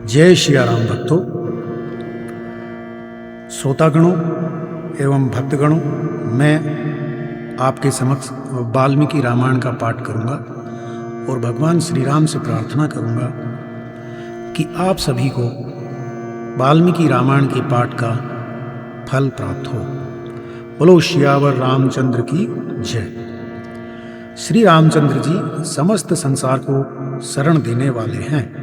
जय श्री राम भक्तों, श्रोतागणों एवं भक्तगणों, मैं आपके समक्ष वाल्मीकि रामायण का पाठ करूंगा और भगवान श्री राम से प्रार्थना करूंगा कि आप सभी को वाल्मीकि रामायण के पाठ का फल प्राप्त हो। बोलो श्यावर रामचंद्र की जय। श्री रामचंद्र जी समस्त संसार को शरण देने वाले हैं।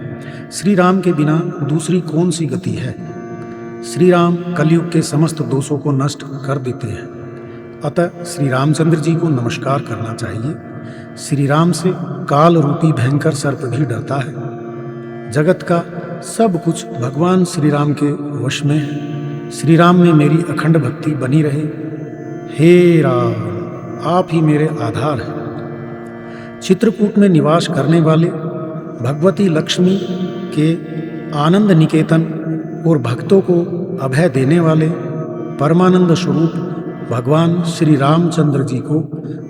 श्री राम के बिना दूसरी कौन सी गति है। श्री राम कलयुग के समस्त दोषों को नष्ट कर देते हैं। अतः श्री रामचंद्र जी को नमस्कार करना चाहिए। श्री राम से काल रूपी भयंकर सर्प भी डरता है। जगत का सब कुछ भगवान श्री राम के वश में है। श्री राम में मेरी अखंड भक्ति बनी रहे। हे राम, आप ही मेरे आधार हैं। चित्रकूट में निवास करने वाले भगवती लक्ष्मी के आनंद निकेतन और भक्तों को अभय देने वाले परमानंद स्वरूप भगवान श्री रामचंद्र जी को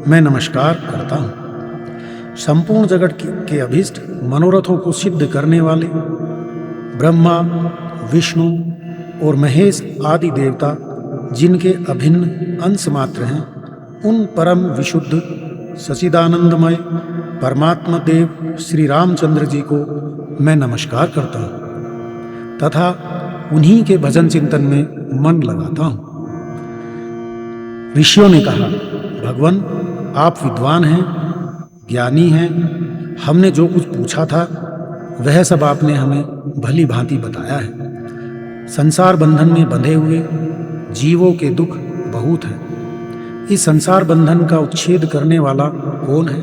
मैं नमस्कार करता हूँ। संपूर्ण जगत के अभीष्ट मनोरथों को सिद्ध करने वाले ब्रह्मा, विष्णु और महेश आदि देवता जिनके अभिन्न अंश मात्र हैं, उन परम विशुद्ध सच्चिदानंदमय परमात्मा देव श्री रामचंद्र जी को मैं नमस्कार करता हूँ तथा उन्हीं के भजन चिंतन में मन लगाता हूँ। ऋषियों ने कहा, भगवान आप विद्वान हैं, ज्ञानी हैं। हमने जो कुछ पूछा था वह सब आपने हमें भली भांति बताया है। संसार बंधन में बंधे हुए जीवों के दुख बहुत हैं। इस संसार बंधन का उच्छेद करने वाला कौन है?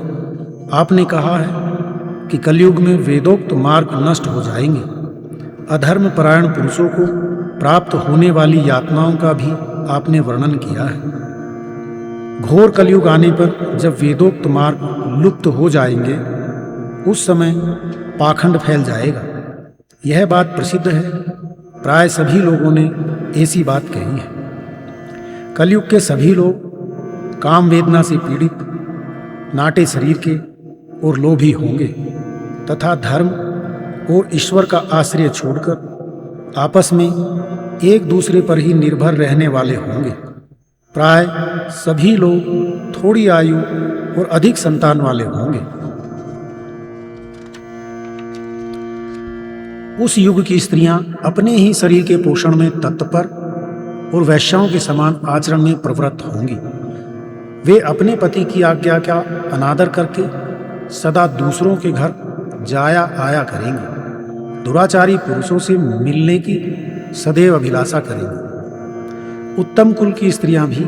आपने कहा है कि कलयुग में वेदोक्त मार्ग नष्ट हो जाएंगे। अधर्म परायण पुरुषों को प्राप्त होने वाली यातनाओं का भी आपने वर्णन किया है। घोर कलयुग आने पर जब वेदोक्त मार्ग लुप्त हो जाएंगे, उस समय पाखंड फैल जाएगा। यह बात प्रसिद्ध है। प्राय सभी लोगों ने ऐसी बात कही है। कलयुग के सभी लोग काम वेदना से पीड़ित, नाटे शरीर के और लोभी होंगे तथा धर्म और ईश्वर का आश्रय छोड़कर आपस में एक दूसरे पर ही निर्भर रहने वाले होंगे। प्राय सभी लोग थोड़ी आयु और अधिक संतान वाले होंगे। उस युग की स्त्रियां अपने ही शरीर के पोषण में तत्पर और वैश्याओं के समान आचरण में प्रवृत्त होंगी। वे अपने पति की आज्ञा का अनादर करके सदा दूसरों के घर जाया आया करेंगे। दुराचारी पुरुषों से मिलने की सदैव अभिलाषा करेंगे। उत्तम कुल की स्त्रियां भी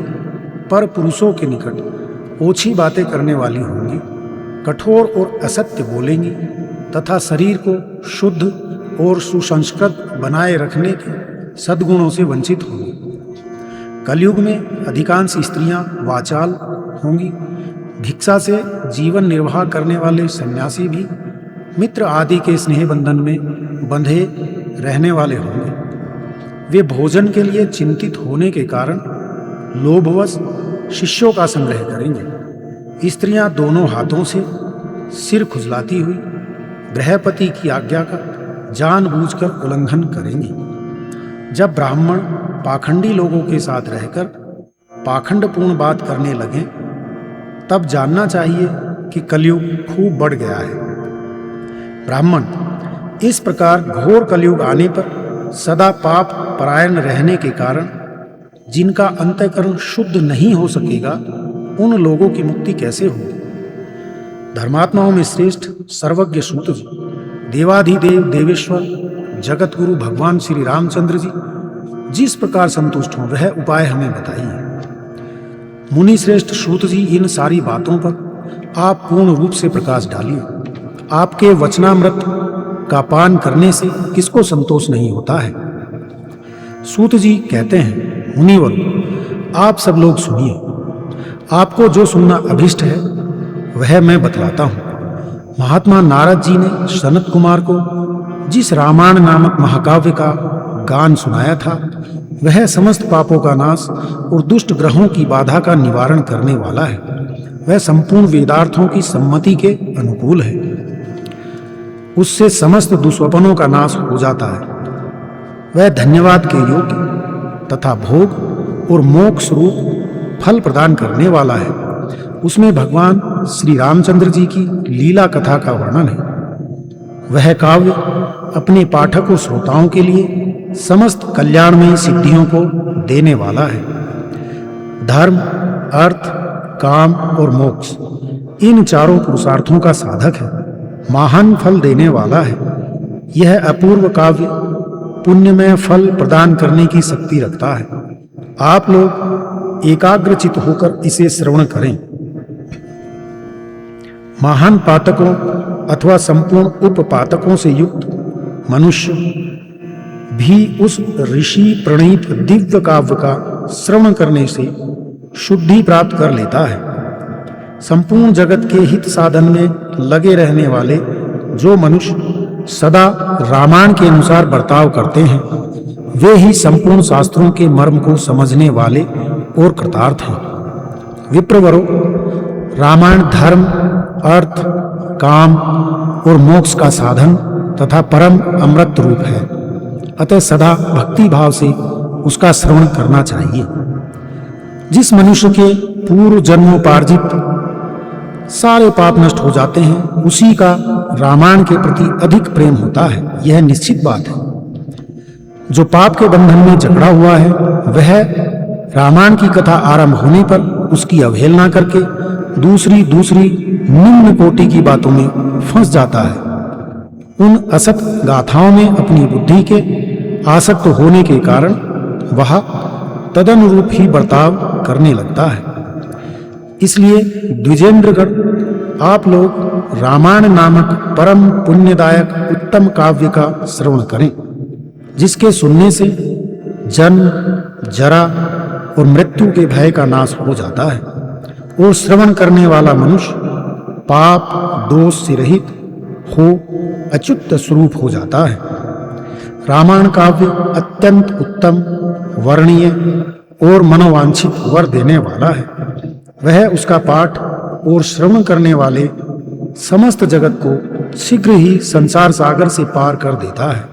पर पुरुषों के निकट ओछी बातें करने वाली होंगी। कठोर और असत्य बोलेंगी तथा शरीर को शुद्ध और सुसंस्कृत बनाए रखने के सद्गुणों से वंचित होंगी। कलयुग में अधिकांश स्त्रियां वाचाल होंगी। भिक्षा से जीवन निर्वाह करने वाले सन्यासी भी मित्र आदि के स्नेह बंधन में बंधे रहने वाले होंगे। वे भोजन के लिए चिंतित होने के कारण लोभवश शिष्यों का संग्रह करेंगे। स्त्रियां दोनों हाथों से सिर खुजलाती हुई गृहपति की आज्ञा का जानबूझकर उल्लंघन करेंगी। जब ब्राह्मण पाखंडी लोगों के साथ रहकर पाखंडपूर्ण बात करने लगें, तब जानना चाहिए कि कलयुग खूब बढ़ गया है। ब्राह्मण इस प्रकार घोर कलयुग आने पर सदा पाप परायण रहने के कारण जिनका अंतःकरण शुद्ध नहीं हो सकेगा, उन लोगों की मुक्ति कैसे होगी? धर्मात्माओं में श्रेष्ठ सर्वज्ञ सूत जी, देवाधिदेव देवेश्वर जगत गुरु भगवान श्री रामचंद्र जी जिस प्रकार संतुष्ट हों, वह उपाय हमें बताइए। मुनि श्रेष्ठ सूत जी, इन सारी बातों पर आप पूर्ण रूप से प्रकाश डालिए। आपके वचनामृत का पान करने से किसको संतोष नहीं होता है? सूत जी कहते हैं, मुनिवर आप सब लोग सुनिए। आपको जो सुनना अभिष्ट है वह मैं बतलाता हूँ। महात्मा नारद जी ने सनत कुमार को जिस रामायण नामक महाकाव्य का गान सुनाया था, वह समस्त पापों का नाश और दुष्ट ग्रहों की बाधा का निवारण करने वाला है। वह संपूर्ण वेदार्थों की सम्मति के अनुकूल है। उससे समस्त दुस्वप्नों का नाश हो जाता है। वह धन्यवाद के योग्य तथा भोग और मोक्ष रूप फल प्रदान करने वाला है। उसमें भगवान श्री रामचंद्र जी की लीला कथा का वर्णन है। वह काव्य अपने पाठक और श्रोताओं के लिए समस्त कल्याणमयी सिद्धियों को देने वाला है। धर्म, अर्थ, काम और मोक्ष, इन चारों पुरुषार्थों का साधक है, महान फल देने वाला है। यह अपूर्व काव्य पुण्यमय फल प्रदान करने की शक्ति रखता है। आप लोग एकाग्रचित होकर इसे श्रवण करें। महान पातकों अथवा संपूर्ण उपपातकों से युक्त मनुष्य भी उस ऋषि प्रणीत दिव्य काव्य का श्रवण करने से शुद्धि प्राप्त कर लेता है। संपूर्ण जगत के हित साधन में लगे रहने वाले जो मनुष्य सदा रामायण के अनुसार बर्ताव करते हैं, वे ही संपूर्ण शास्त्रों के मर्म को समझने वाले और कृतार्थ हैं। विप्रवरों, रामायण धर्म, अर्थ, काम और मोक्ष का साधन तथा परम अमृत रूप है। अतः सदा भक्ति भाव से उसका श्रवण करना चाहिए। जिस मनुष्य के पूर्व जन्मोपार्जित सारे पाप नष्ट हो जाते हैं, उसी का रामायण के प्रति अधिक प्रेम होता है, यह निश्चित बात है। जो पाप के बंधन में जकड़ा हुआ है, वह रामायण की कथा आरंभ होने पर उसकी अवहेलना करके दूसरी निम्न कोटि की बातों में फंस जाता है। उन असत गाथाओं में अपनी बुद्धि के आसक्त होने के कारण वह तदनुरूप ही बर्ताव करने लगता है। इसलिए द्विजेंद्रगण, आप लोग रामायण नामक परम पुण्यदायक उत्तम काव्य का श्रवण करें, जिसके सुनने से जन्म, जरा और मृत्यु के भय का नाश हो जाता है और श्रवण करने वाला मनुष्य पाप दोष से रहित हो अच्युत स्वरूप हो जाता है। रामायण काव्य अत्यंत उत्तम, वर्णीय और मनोवांछित वर देने वाला है। वह उसका पाठ और श्रवण करने वाले समस्त जगत को शीघ्र ही संसार सागर से पार कर देता है।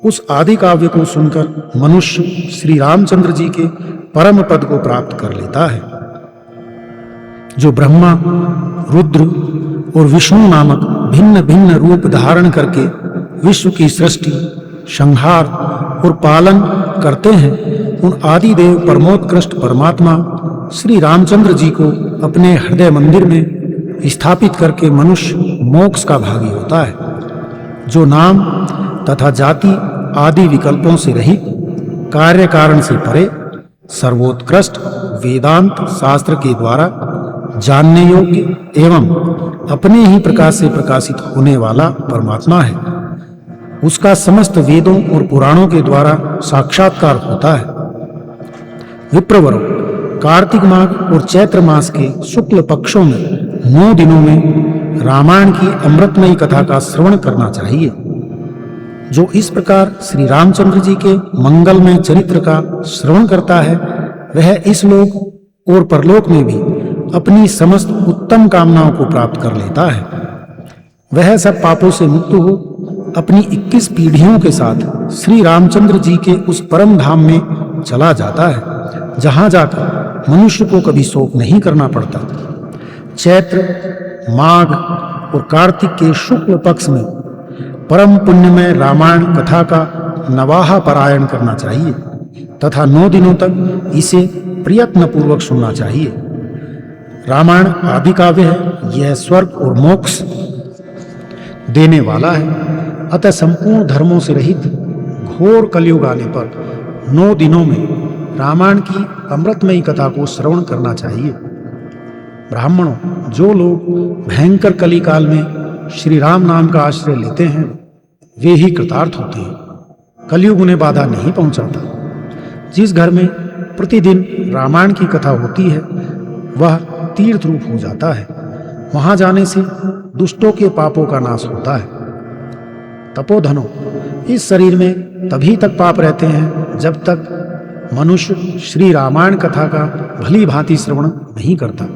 उस आदि काव्य को सुनकर मनुष्य श्री रामचंद्र जी के परम पद को प्राप्त कर लेता है। जो ब्रह्मा, रुद्र और विष्णु नामक भिन्न भिन्न रूप धारण करके विश्व की सृष्टि, संहार और पालन करते हैं, उन आदि देव परमोत्कृष्ट परमात्मा श्री रामचंद्र जी को अपने हृदय मंदिर में स्थापित करके मनुष्य मोक्ष का भागी होता है। जो नाम तथा जाति आदि विकल्पों से रहित, कार्य कारण से परे, सर्वोत्कृष्ट वेदांत शास्त्र के द्वारा जानने योग्य एवं अपने ही प्रकाश से प्रकाशित होने वाला परमात्मा है, उसका समस्त वेदों और पुराणों के द्वारा साक्षात्कार होता है। विप्रवरों, कार्तिक माघ और चैत्र मास के शुक्ल पक्षों में 9 दिनों में रामायण की अमृतमयी कथा का श्रवण करना चाहिए। जो इस प्रकार श्री रामचंद्र जी के मंगलमय चरित्र का श्रवण करता है, वह इस लोक और परलोक में भी अपनी समस्त उत्तम कामनाओं को प्राप्त कर लेता है। वह सब पापों से मुक्त हो अपनी 21 पीढ़ियों के साथ श्री रामचंद्र जी के उस परम धाम में चला जाता है, जहां जाकर मनुष्य को कभी शोक नहीं करना पड़ता। चैत्र, माघ और कार्तिक के शुक्ल पक्ष में परम पुण्यमय रामायण कथा का नवाहा पारायण करना चाहिए तथा 9 दिनों तक इसे प्रयत्न पूर्वक सुनना चाहिए। रामायण आदि काव्य है, यह स्वर्ग और मोक्ष देने वाला है। अतः संपूर्ण धर्मों से रहित घोर कलयुग आने पर 9 दिनों में रामायण की अमृतमयी कथा को श्रवण करना चाहिए। ब्राह्मणों, जो लोग भयंकर कलिकाल में श्री राम नाम का आश्रय लेते हैं, वे ही कृतार्थ होते हैं। कलयुग उन्हें बाधा नहीं पहुंचाता। जिस घर में प्रतिदिन रामायण की कथा होती है, वह तीर्थ रूप हो जाता है। वहां जाने से दुष्टों के पापों का नाश होता है। तपोधनों, इस शरीर में तभी तक पाप रहते हैं जब तक मनुष्य श्री रामायण कथा का भली भांति श्रवण नहीं करता।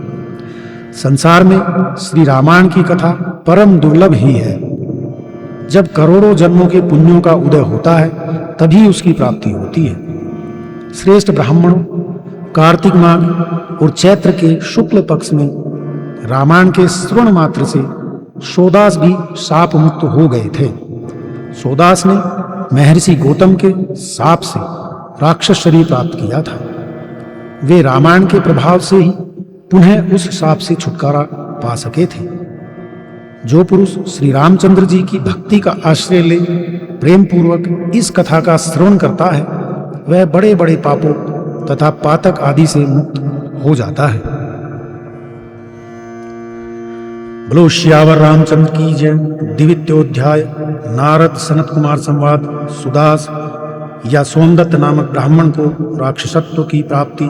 संसार में श्री रामायण की कथा परम दुर्लभ ही है। जब करोड़ों जन्मों के पुण्यों का उदय होता है तभी उसकी प्राप्ति होती है। श्रेष्ठ ब्राह्मणों, कार्तिक माघ और चैत्र के शुक्ल पक्ष में रामायण के श्रवण मात्र से सोदास भी शाप मुक्त हो गए थे। सोदास ने महर्षि गौतम के शाप से राक्षस शरीर प्राप्त किया था। वे रामायण के प्रभाव से ही पुनः उस शाप से छुटकारा पा सके थे। जो पुरुष श्री रामचंद्र जी की भक्ति का आश्रय ले प्रेम पूर्वक इस कथा का श्रवण करता है वह बड़े बड़े पापों तथा पातक आदि से मुक्त हो जाता है। बोलो श्यावर रामचंद्र की जय। द्वितीयोध्याय नारद सनत कुमार संवाद। सुदास या सोमदत्त नामक ब्राह्मण को राक्षसत्व की प्राप्ति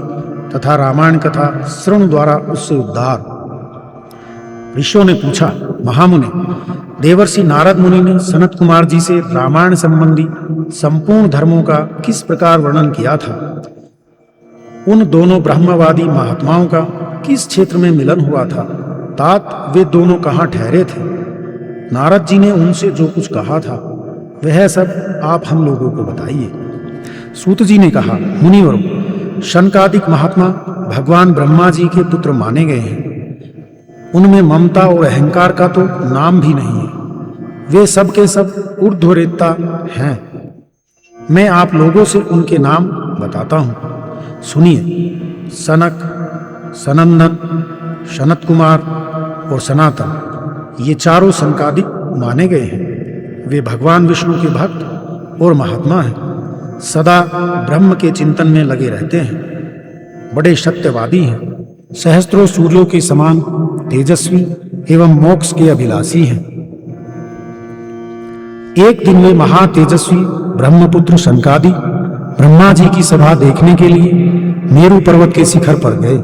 तथा रामायण कथा श्रवण द्वारा उससे उद्धार। ऋषियों ने पूछा, महामुनि, देवर्षि नारद मुनि ने सनत कुमार जी से रामायण संबंधी संपूर्ण धर्मों का किस प्रकार वर्णन किया था? उन दोनों ब्रह्मवादी महात्माओं का किस क्षेत्र में मिलन हुआ था? तात वे दोनों कहाँ ठहरे थे? नारद जी ने उनसे जो कुछ कहा था वह सब आप हम लोगों को बताइए। सूत जी ने कहा, मुनिवरों, शनकादिक महात्मा भगवान ब्रह्मा जी के पुत्र माने गए हैं। उनमें ममता और अहंकार का तो नाम भी नहीं है। वे सब के सब ऊर्ध्वरेता हैं। मैं आप लोगों से उनके नाम बताता हूँ, सुनिए। सनक, सनंदन, सनत कुमार और सनातन, ये चारों शनकादिक माने गए हैं। वे भगवान विष्णु के भक्त और महात्मा हैं। सदा ब्रह्म के चिंतन में लगे रहते हैं। बड़े सत्यवादी हैं। सहस्त्रों सूर्यों के समान तेजस्वी एवं मोक्ष के अभिलाषी हैं। एक दिन वे महातेजस्वी ब्रह्मपुत्र शनकादि ब्रह्मा जी की सभा देखने के लिए मेरु पर्वत के शिखर पर गए।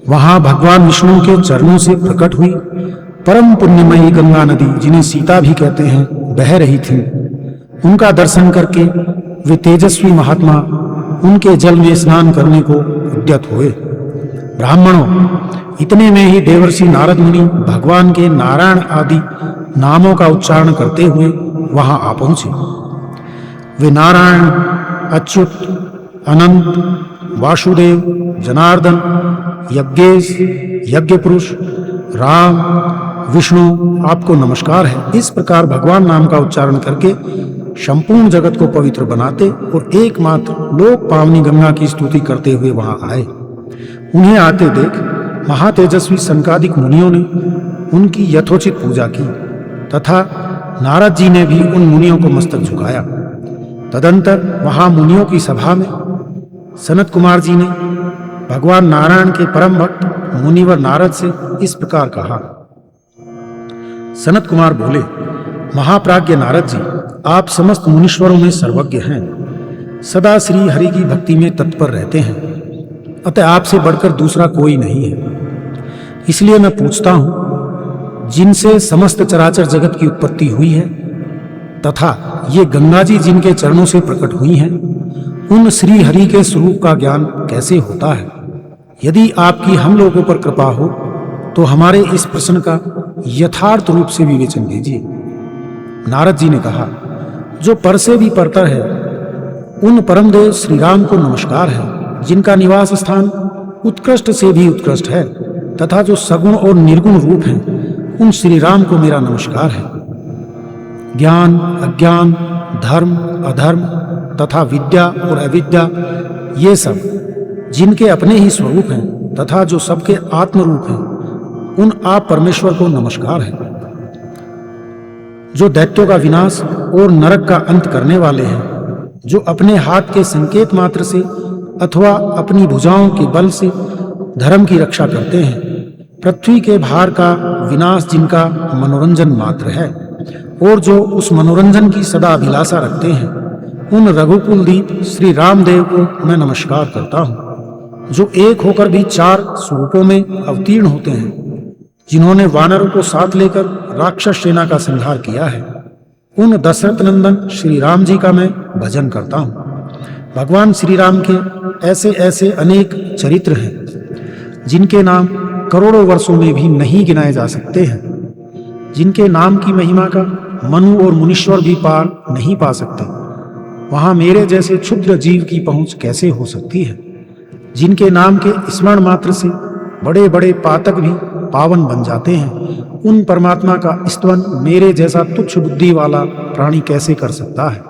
वहां भगवान विष्णु के चरणों से प्रकट हुई परम पुण्यमयी गंगा नदी, जिन्हें सीता भी कहते हैं, बह रही थी। उनका दर्शन करके वे तेजस्वी महात्मा उनके जल में स्नान करने को उद्यत हुए। ब्राह्मणों, इतने में ही देवर्षि नारद मुनि भगवान के नारायण आदि नामों का उच्चारण करते हुए वहां आ पहुंचे। वे नारायण, अच्युत, अनंत, वासुदेव, जनार्दन, यज्ञेश, यज्ञ पुरुष, राम, विष्णु, आपको नमस्कार है, इस प्रकार भगवान नाम का उच्चारण करके संपूर्ण जगत को पवित्र बनाते और एकमात्र लोक पावनी गंगा की स्तुति करते हुए वहां आए। उन्हें आते देख महातेजस्वी शनकादिक मुनियों ने उनकी यथोचित पूजा की तथा नारद जी ने भी उन मुनियों को मस्तक झुकाया। तदंतर वहां मुनियों की सभा में सनत कुमार जी ने भगवान नारायण के परम भक्त मुनिवर नारद से इस प्रकार कहा। सनत कुमार बोले, महाप्राज्ञ नारद जी, आप समस्त मुनीश्वरों में सर्वज्ञ हैं, सदा श्री हरि की भक्ति में तत्पर रहते हैं, अतः आपसे बढ़कर दूसरा कोई नहीं है। इसलिए मैं पूछता हूं, जिनसे समस्त चराचर जगत की उत्पत्ति हुई है तथा ये गंगा जी जिनके चरणों से प्रकट हुई हैं, उन श्री हरि के स्वरूप का ज्ञान कैसे होता है? यदि आपकी हम लोगों पर कृपा हो तो हमारे इस प्रश्न का यथार्थ रूप से विवेचन कीजिए। नारद जी ने कहा, जो पर से भी परतर है उन परमदेव श्री राम को नमस्कार है, जिनका निवास स्थान उत्कृष्ट से भी उत्कृष्ट है तथा जो सगुण और निर्गुण रूप हैं, उन श्री राम को मेरा नमस्कार है। ज्ञान, अज्ञान, धर्म, अधर्म तथा विद्या और अविद्या, ये सब जिनके अपने ही स्वरूप हैं तथा जो सबके आत्म रूप हैं, उन आप परमेश्वर को नमस्कार है। जो दैत्यों का विनाश और नरक का अंत करने वाले हैं, जो अपने हाथ के संकेत मात्र से अथवा अपनी भुजाओं के बल से धर्म की रक्षा करते हैं, पृथ्वी के भार का विनाश जिनका मनोरंजन मात्र है और जो उस मनोरंजन की सदा अभिलाषा रखते हैं, उन रघुकुल दीप श्री रामदेव को मैं नमस्कार करता हूँ, जो एक होकर भी चार स्वरूपों में अवतीर्ण होते हैं, जिन्होंने वानरों को साथ लेकर राक्षस सेना का संहार किया है। उन दशरथ नंदन श्री राम जी का मैं भजन करता हूँ। भगवान श्री राम के ऐसे ऐसे अनेक चरित्र हैं जिनके नाम करोड़ों वर्षों में भी नहीं गिनाए जा सकते हैं, जिनके नाम की महिमा का मनु और मुनीश्वर भी पार नहीं पा सकते, वहां मेरे जैसे क्षुद्र जीव की पहुंच कैसे हो सकती है, जिनके नाम के स्मरण मात्र से बड़े बड़े पातक भी पावन बन जाते हैं। उन परमात्मा का स्तवन मेरे जैसा तुच्छ बुद्धि वाला प्राणी कैसे कर सकता है?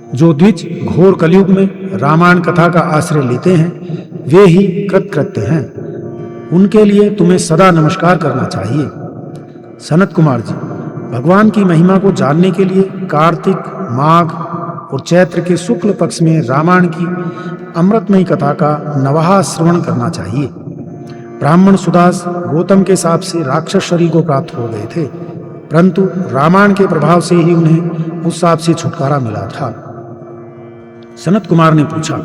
जो द्विज घोर कलयुग में रामायण कथा का आश्रय लेते हैं वे ही कृतकृत्य हैं। उनके लिए तुम्हें सदा नमस्कार करना चाहिए। सनत कुमार जी, भगवान की महिमा को जानने के लिए कार्तिक, माघ और चैत्र के शुक्ल पक्ष में रामायण की अमृतमयी कथा का नवाह श्रवण करना चाहिए। ब्राह्मण सुदास गौतम के शाप से राक्षस शरीर को प्राप्त हो गए थे, परंतु रामायण के प्रभाव से ही उन्हें उस शाप से छुटकारा मिला था। सनत कुमार ने पूछा,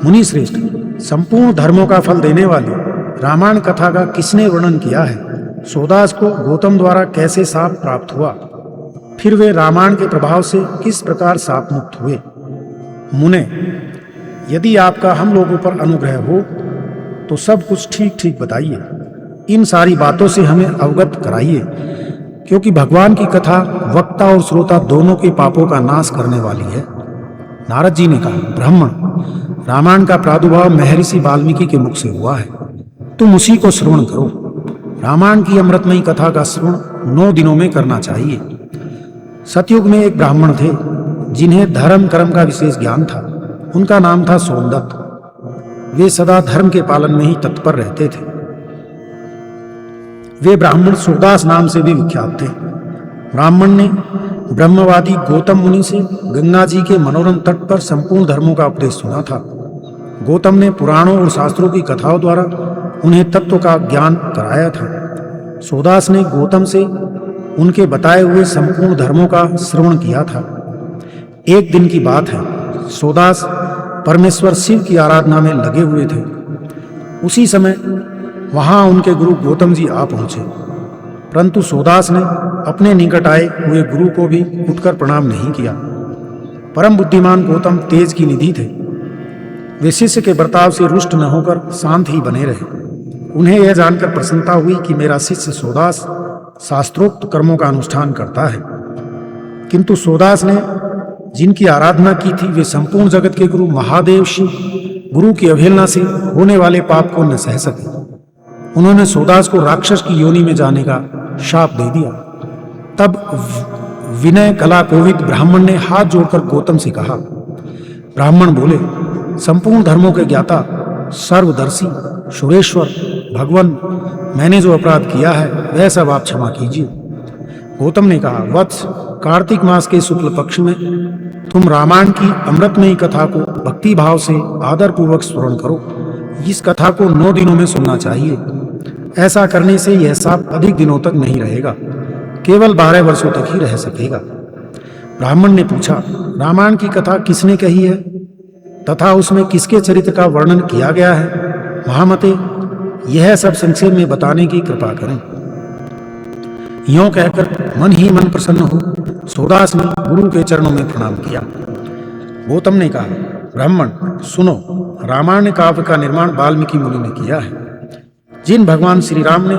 मुनि श्रेष्ठ, संपूर्ण धर्मों का फल देने वाली रामायण कथा का किसने वर्णन किया है? सुदास को गौतम द्वारा कैसे शाप प्राप्त हुआ? फिर वे रामायण के प्रभाव से किस प्रकार शाप मुक्त हुए? मुने, यदि आपका हम लोगों पर अनुग्रह हो तो सब कुछ ठीक ठीक बताइए। इन सारी बातों से हमें अवगत कराइए, क्योंकि भगवान की कथा वक्ता और श्रोता दोनों के पापों का नाश करने वाली है। नारद जी ने कहा, ब्राह्मण, रामायण का प्रादुर्भाव महर्षि वाल्मीकि के मुख से हुआ है, तुम उसी को श्रवण करो। रामायण की अमृतमयी कथा का श्रवण 9 दिनों में करना चाहिए। सतयुग में एक ब्राह्मण थे जिन्हें धर्म कर्म का विशेष ज्ञान था। उनका नाम था सोमदत्त। वे सदा धर्म के पालन में ही तत्पर रहते थे। वे ब्राह्मण सूरदास नाम से भी विख्यात थे। ब्राह्मण ने ब्रह्मवादी गौतम मुनि से गंगा जी के मनोरम तट पर संपूर्ण धर्मों का उपदेश सुना था। गौतम ने पुराणों और शास्त्रों की कथाओं द्वारा उन्हें तत्व का ज्ञान कराया था। सूरदास ने गौतम से उनके बताए हुए संपूर्ण धर्मों का श्रवण किया था। एक दिन की बात है, सूरदास परमेश्वर शिव की आराधना में लगे हुए थे। उसी समय वहां उनके गुरु गौतम जी आ पहुंचे, परंतु सूरदास ने अपने निकट आए हुए गुरु को भी उठकर प्रणाम नहीं किया। परम बुद्धिमान गौतम तेज की निधि थे। वे शिष्य के बर्ताव से रुष्ट न होकर शांत ही बने रहे। उन्हें यह जानकर प्रसन्नता हुई कि मेरा शिष्य सूरदास शास्त्रोक्त कर्मों का अनुष्ठान करता है, किंतु सूरदास ने जिनकी आराधना की थी वे संपूर्ण जगत के गुरु महादेव शिव गुरु की अवहेलना से होने वाले पाप को न सह सके। उन्होंने सूरदास को राक्षस की योनि में जाने का शाप दे दिया। तब विनय कला कोविद ब्राह्मण ने हाथ जोड़कर गौतम से कहा। ब्राह्मण बोले, संपूर्ण धर्मों के ज्ञाता, सर्वदर्शी, सुरेश्वर भगवान, मैंने जो अपराध किया है वह सब आप क्षमा कीजिए। गौतम ने कहा, वत्स, कार्तिक मास के शुक्ल पक्ष में तुम रामायण की अमृतमयी कथा को भक्ति भाव से आदर पूर्वक स्मरण करो। इस कथा को 9 दिनों में सुनना चाहिए। ऐसा करने से यह शाप अधिक दिनों तक नहीं रहेगा, केवल 12 वर्षों तक ही रह सकेगा। ब्राह्मण ने पूछा, रामायण की कथा किसने कही है तथा उसमें किसके चरित्र का वर्णन किया गया है? महामते, यह सब संक्षेप में बताने की कृपा करें। यों कहकर मन ही मन प्रसन्न हो सूरदास ने गुरु के चरणों में प्रणाम किया। गौतम ने कहा, ब्राह्मण सुनो, रामायण काव्य का निर्माण वाल्मीकि मुनि ने किया है। जिन भगवान श्री राम ने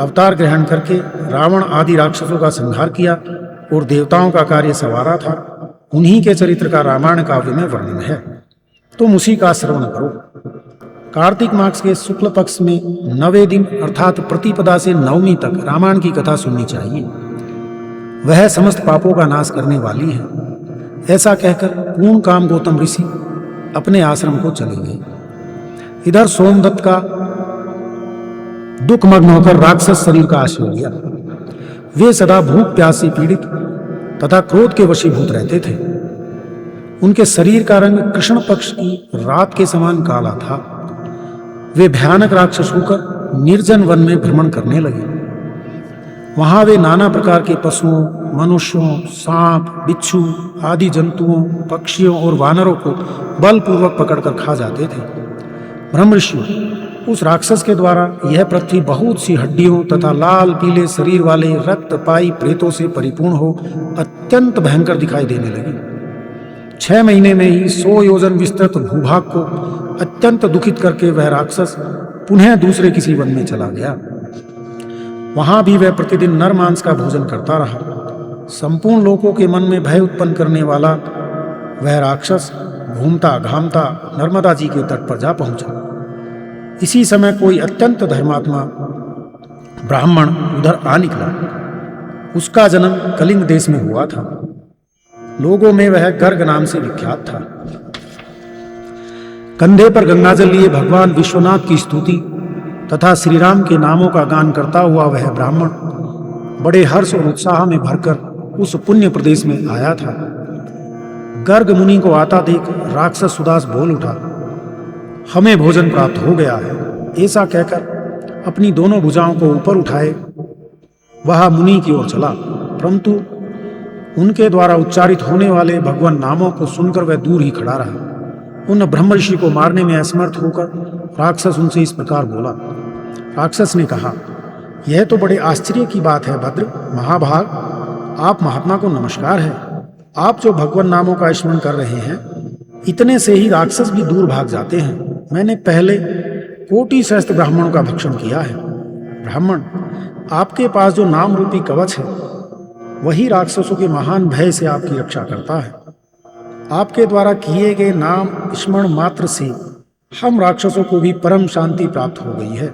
अवतार ग्रहण करके रावण आदि राक्षसों का संहार किया और देवताओं का कार्य संवारा था, उन्हीं के चरित्र का रामायण काव्य में वर्णन है। तुम उसी का श्रवण करो। कार्तिक मास के शुक्ल पक्ष में 9वें दिन अर्थात प्रतिपदा से नवमी तक रामायण की कथा सुननी चाहिए। वह समस्त पापों का नाश करने वाली है। ऐसा कहकर पूर्ण काम गौतम ऋषि अपने आश्रम को चले गए। इधर सोमदत्त का दुखमग्न होकर राक्षस शरीर का आश्रय लिया। वे सदा भूख प्यास से पीड़ित तथा क्रोध के वशीभूत रहते थे। उनके शरीर का रंग कृष्ण पक्ष की रात के समान काला था। वे भयानक राक्षस होकर निर्जन वन में भ्रमण करने लगे। वहां वे नाना प्रकार के पशुओं, मनुष्यों, सांप, बिच्छू आदि जंतुओं, पक्षियों और वानरों को बलपूर्वक पकड़कर खा जाते थे। ब्रह्म ऋषियों, उस राक्षस के द्वारा यह पृथ्वी बहुत सी हड्डियों तथा लाल पीले शरीर वाले रक्तपाई प्रेतों से परिपूर्ण हो अत्यंत भयंकर दिखाई देने लगी। 6 महीने में ही 100 योजन विस्तृत भूभाग को अत्यंत दुखित करके वह राक्षस पुनः दूसरे किसी वन में चला गया। वहां भी वह प्रतिदिन नर मांस का भोजन करता रहा। संपूर्ण लोगों के मन में भय उत्पन्न करने वाला वह राक्षस घूमता घामता नर्मदा जी के तट पर जा पहुंचा। इसी समय कोई अत्यंत धर्मात्मा ब्राह्मण उधर आ निकला। उसका जन्म कलिंग देश में हुआ था। लोगों में वह गर्ग नाम से विख्यात था। कंधे पर गंगाजल लिए भगवान विश्वनाथ की स्तुति तथा श्री राम के नामों का गान करता हुआ वह ब्राह्मण बड़े हर्ष और उत्साह में भरकर उस पुण्य प्रदेश में आया था। गर्ग मुनि को आता देख राक्षस सुदास बोल उठा, हमें भोजन प्राप्त हो गया है। ऐसा कहकर अपनी दोनों भुजाओं को ऊपर उठाए वह मुनि की ओर चला, परंतु उनके द्वारा उच्चारित होने वाले भगवान नामों को सुनकर वह दूर ही खड़ा रहा। उन ब्रह्म ऋषि को मारने में असमर्थ होकर राक्षस उनसे इस प्रकार बोला। राक्षस ने कहा, यह तो बड़े आश्चर्य की बात है भद्र महाभाग, आप महात्मा को नमस्कार है। आप जो भगवान नामों का स्मरण कर रहे हैं, इतने से ही राक्षस भी दूर भाग जाते हैं। मैंने पहले कोटि सहस्त्र ब्राह्मणों का भक्षण किया है। ब्राह्मण, आपके पास जो नाम रूपी कवच है वही राक्षसों के महान भय से आपकी रक्षा करता है। आपके द्वारा किए गए नाम स्मरण मात्र से हम राक्षसों को भी परम शांति प्राप्त हो गई है।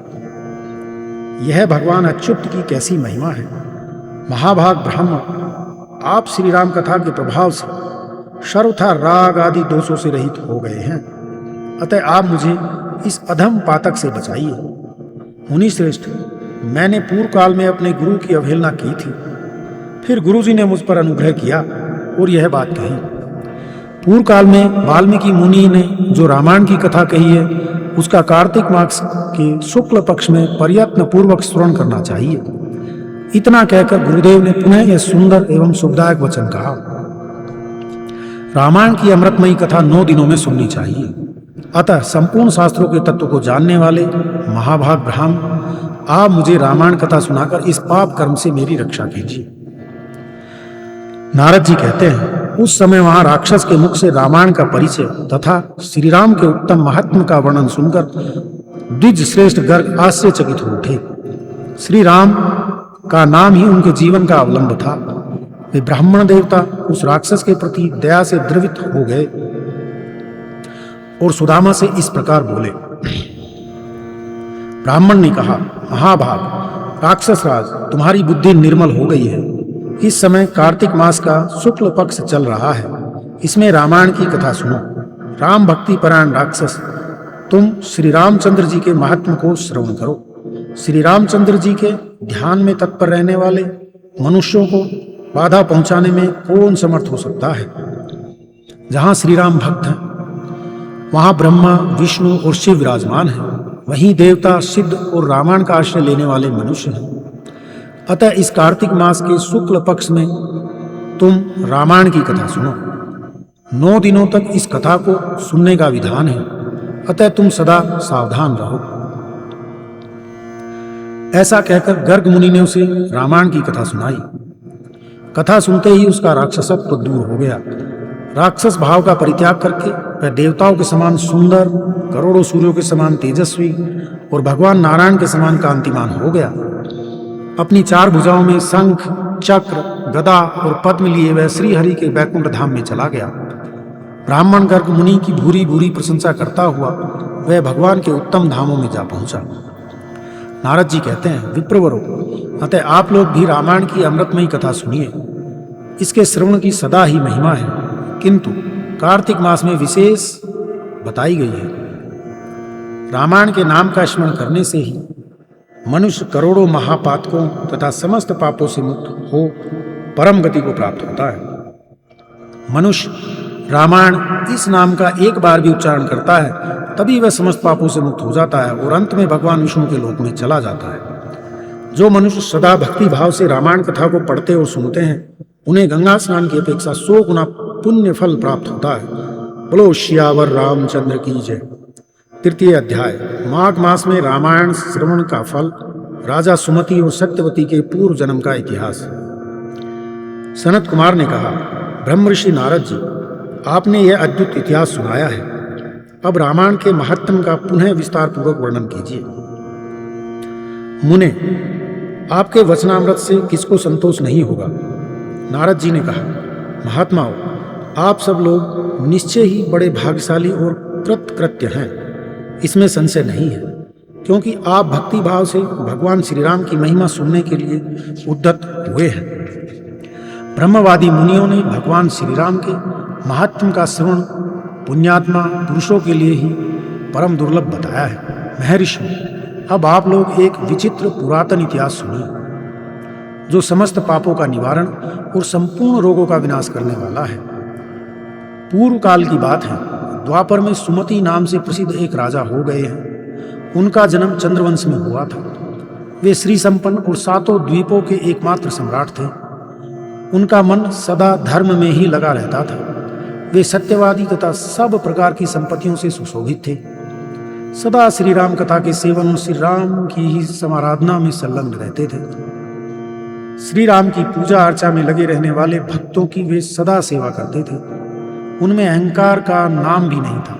यह भगवान अच्युत की कैसी महिमा है। महाभाग ब्राह्मण, आप श्री राम कथा के प्रभाव से सर्वथा राग आदि दोषों से रहित हो गए हैं। अतः आप मुझे इस अधम पातक से बचाइए। मुनि श्रेष्ठ, मैंने पूर्व काल में अपने गुरु की अवहेलना की थी, फिर गुरुजी ने मुझ पर अनुग्रह किया और यह बात कही। पूर्व काल में वाल्मीकि मुनि ने जो रामायण की कथा कही है उसका कार्तिक मास के शुक्ल पक्ष में प्रयत्न पूर्वक श्रवण करना चाहिए। इतना कहकर गुरुदेव ने पुनः यह सुंदर एवं सुखदायक वचन कहा। रामायण की अमृतमयी कथा 9 दिनों में सुननी चाहिए। अतः संपूर्ण शास्त्रों के तत्व को जानने वाले महाभाग ब्राह्मण, आप मुझे रामायण कथा सुनाकर इस पाप कर्म से मेरी रक्षा कीजिए। नारद जी कहते हैं, उस समय वहां राक्षस के मुख से रामायण का परिचय तथा श्री राम के उत्तम महात्म का वर्णन सुनकर द्विज श्रेष्ठ गर्ग आश्चर्यचकित हो उठे। श्री राम का नाम ही उनके जीवन का अवलंब था। वे ब्राह्मण देवता उस राक्षस के प्रति दया से द्रवित हो गए और सुदामा से इस प्रकार बोले। ब्राह्मण ने कहा, महाभाग, राक्षस राज, तुम्हारी बुद्धि निर्मल हो गई है। इस समय कार्तिक मास का शुक्ल पक्ष चल रहा है। इसमें रामायण की कथा सुनो। राम भक्ति परायण राक्षस, तुम श्री रामचंद्र जी के महात्म को श्रवण करो। श्री रामचंद्र जी के ध्यान में तत्पर रहने वाले मनुष्यों को बाधा पहुंचाने में कौन समर्थ हो सकता है। जहां श्री राम भक्त हैं वहां ब्रह्मा, विष्णु और शिव विराजमान हैं। वहीं देवता, सिद्ध और रामायण का आश्रय लेने वाले मनुष्य हैं। अतः इस कार्तिक मास के शुक्ल पक्ष में तुम रामायण की कथा सुनो। 9 दिनों तक इस कथा को सुनने का विधान है। अतः तुम सदा सावधान रहो। ऐसा कहकर गर्ग मुनि ने उसे रामायण की कथा सुनाई। कथा सुनते ही उसका राक्षसत्व दूर हो गया। राक्षस भाव का परित्याग करके वह देवताओं के समान सुंदर, करोड़ों सूर्यों के समान तेजस्वी और भगवान नारायण के समान कांतिमान हो गया। अपनी 4 भुजाओं में शंख, चक्र, गदा और पद्म लिए वह श्री हरि के बैकुंठ धाम में चला गया। ब्राह्मण गर्ग मुनि की भूरी भूरी प्रशंसा करता हुआ वह भगवान के उत्तम धामों में जा पहुंचा। नारद जी कहते हैं, विप्रवरो, अतः आप लोग भी रामायण की अमृतमयी कथा सुनिए। इसके श्रवण की सदा ही महिमा है, किंतु कार्तिक मास में विशेष बताई गई है। रामायण के नाम का स्मरण करने से ही मनुष्य करोड़ों महापातकों तथा समस्त पापों से मुक्त हो परम गति को प्राप्त होता है। मनुष्य रामायण इस नाम का एक बार भी उच्चारण करता है तभी वह समस्त पापों से मुक्त हो जाता है और अंत में भगवान विष्णु के लोक में चला जाता है। जो मनुष्य सदा भक्ति भाव से रामायण कथा को पढ़ते और सुनते हैं उन्हें गंगा स्नान की अपेक्षा 100 गुना पुण्य फल प्राप्त होता है। बोलो सियावर रामचंद्र की जय। 3 अध्याय। माघ मास में रामायण श्रवण का फल, राजा सुमति और सत्यवती के पूर्व जन्म का इतिहास। सनत कुमार ने कहा, ब्रह्म ऋषि नारद जी, आपने यह अद्भुत इतिहास सुनाया है। अब रामायण के महात्म का पुनः विस्तार पूर्वक वर्णन कीजिए। मुने, आपके वचनामृत से किसको संतोष नहीं होगा। नारद जी ने कहा, महात्माओं, आप सब लोग निश्चय ही बड़े भाग्यशाली और कृतकृत्य हैं, इसमें संशय नहीं है, क्योंकि आप भक्ति भाव से भगवान श्री राम की महिमा सुनने के लिए उद्यत हुए हैं। ब्रह्मवादी मुनियों ने भगवान श्री राम के महात्म का श्रवण पुण्यात्मा पुरुषों के लिए ही परम दुर्लभ बताया है। महर्षि, अब आप लोग एक विचित्र पुरातन इतिहास सुनिए, जो समस्त पापों का निवारण और संपूर्ण रोगों का विनाश करने वाला है। पूर्व काल की बात है, द्वापर में सुमति नाम से प्रसिद्ध एक राजा हो गए हैं। उनका जन्म चंद्रवंश में हुआ था। वे श्री संपन्न और सातों द्वीपों के एकमात्र सम्राट थे। उनका मन सदा धर्म में ही लगा रहता था। वे सत्यवादी तथा सब प्रकार की संपत्तियों से सुशोभित थे। सदा श्री राम कथा के सेवन और श्री राम की ही समाराधना में संलग्न रहते थे। श्री राम की पूजा अर्चा में लगे रहने वाले भक्तों की वे सदा सेवा करते थे। उनमें अहंकार का नाम भी नहीं था।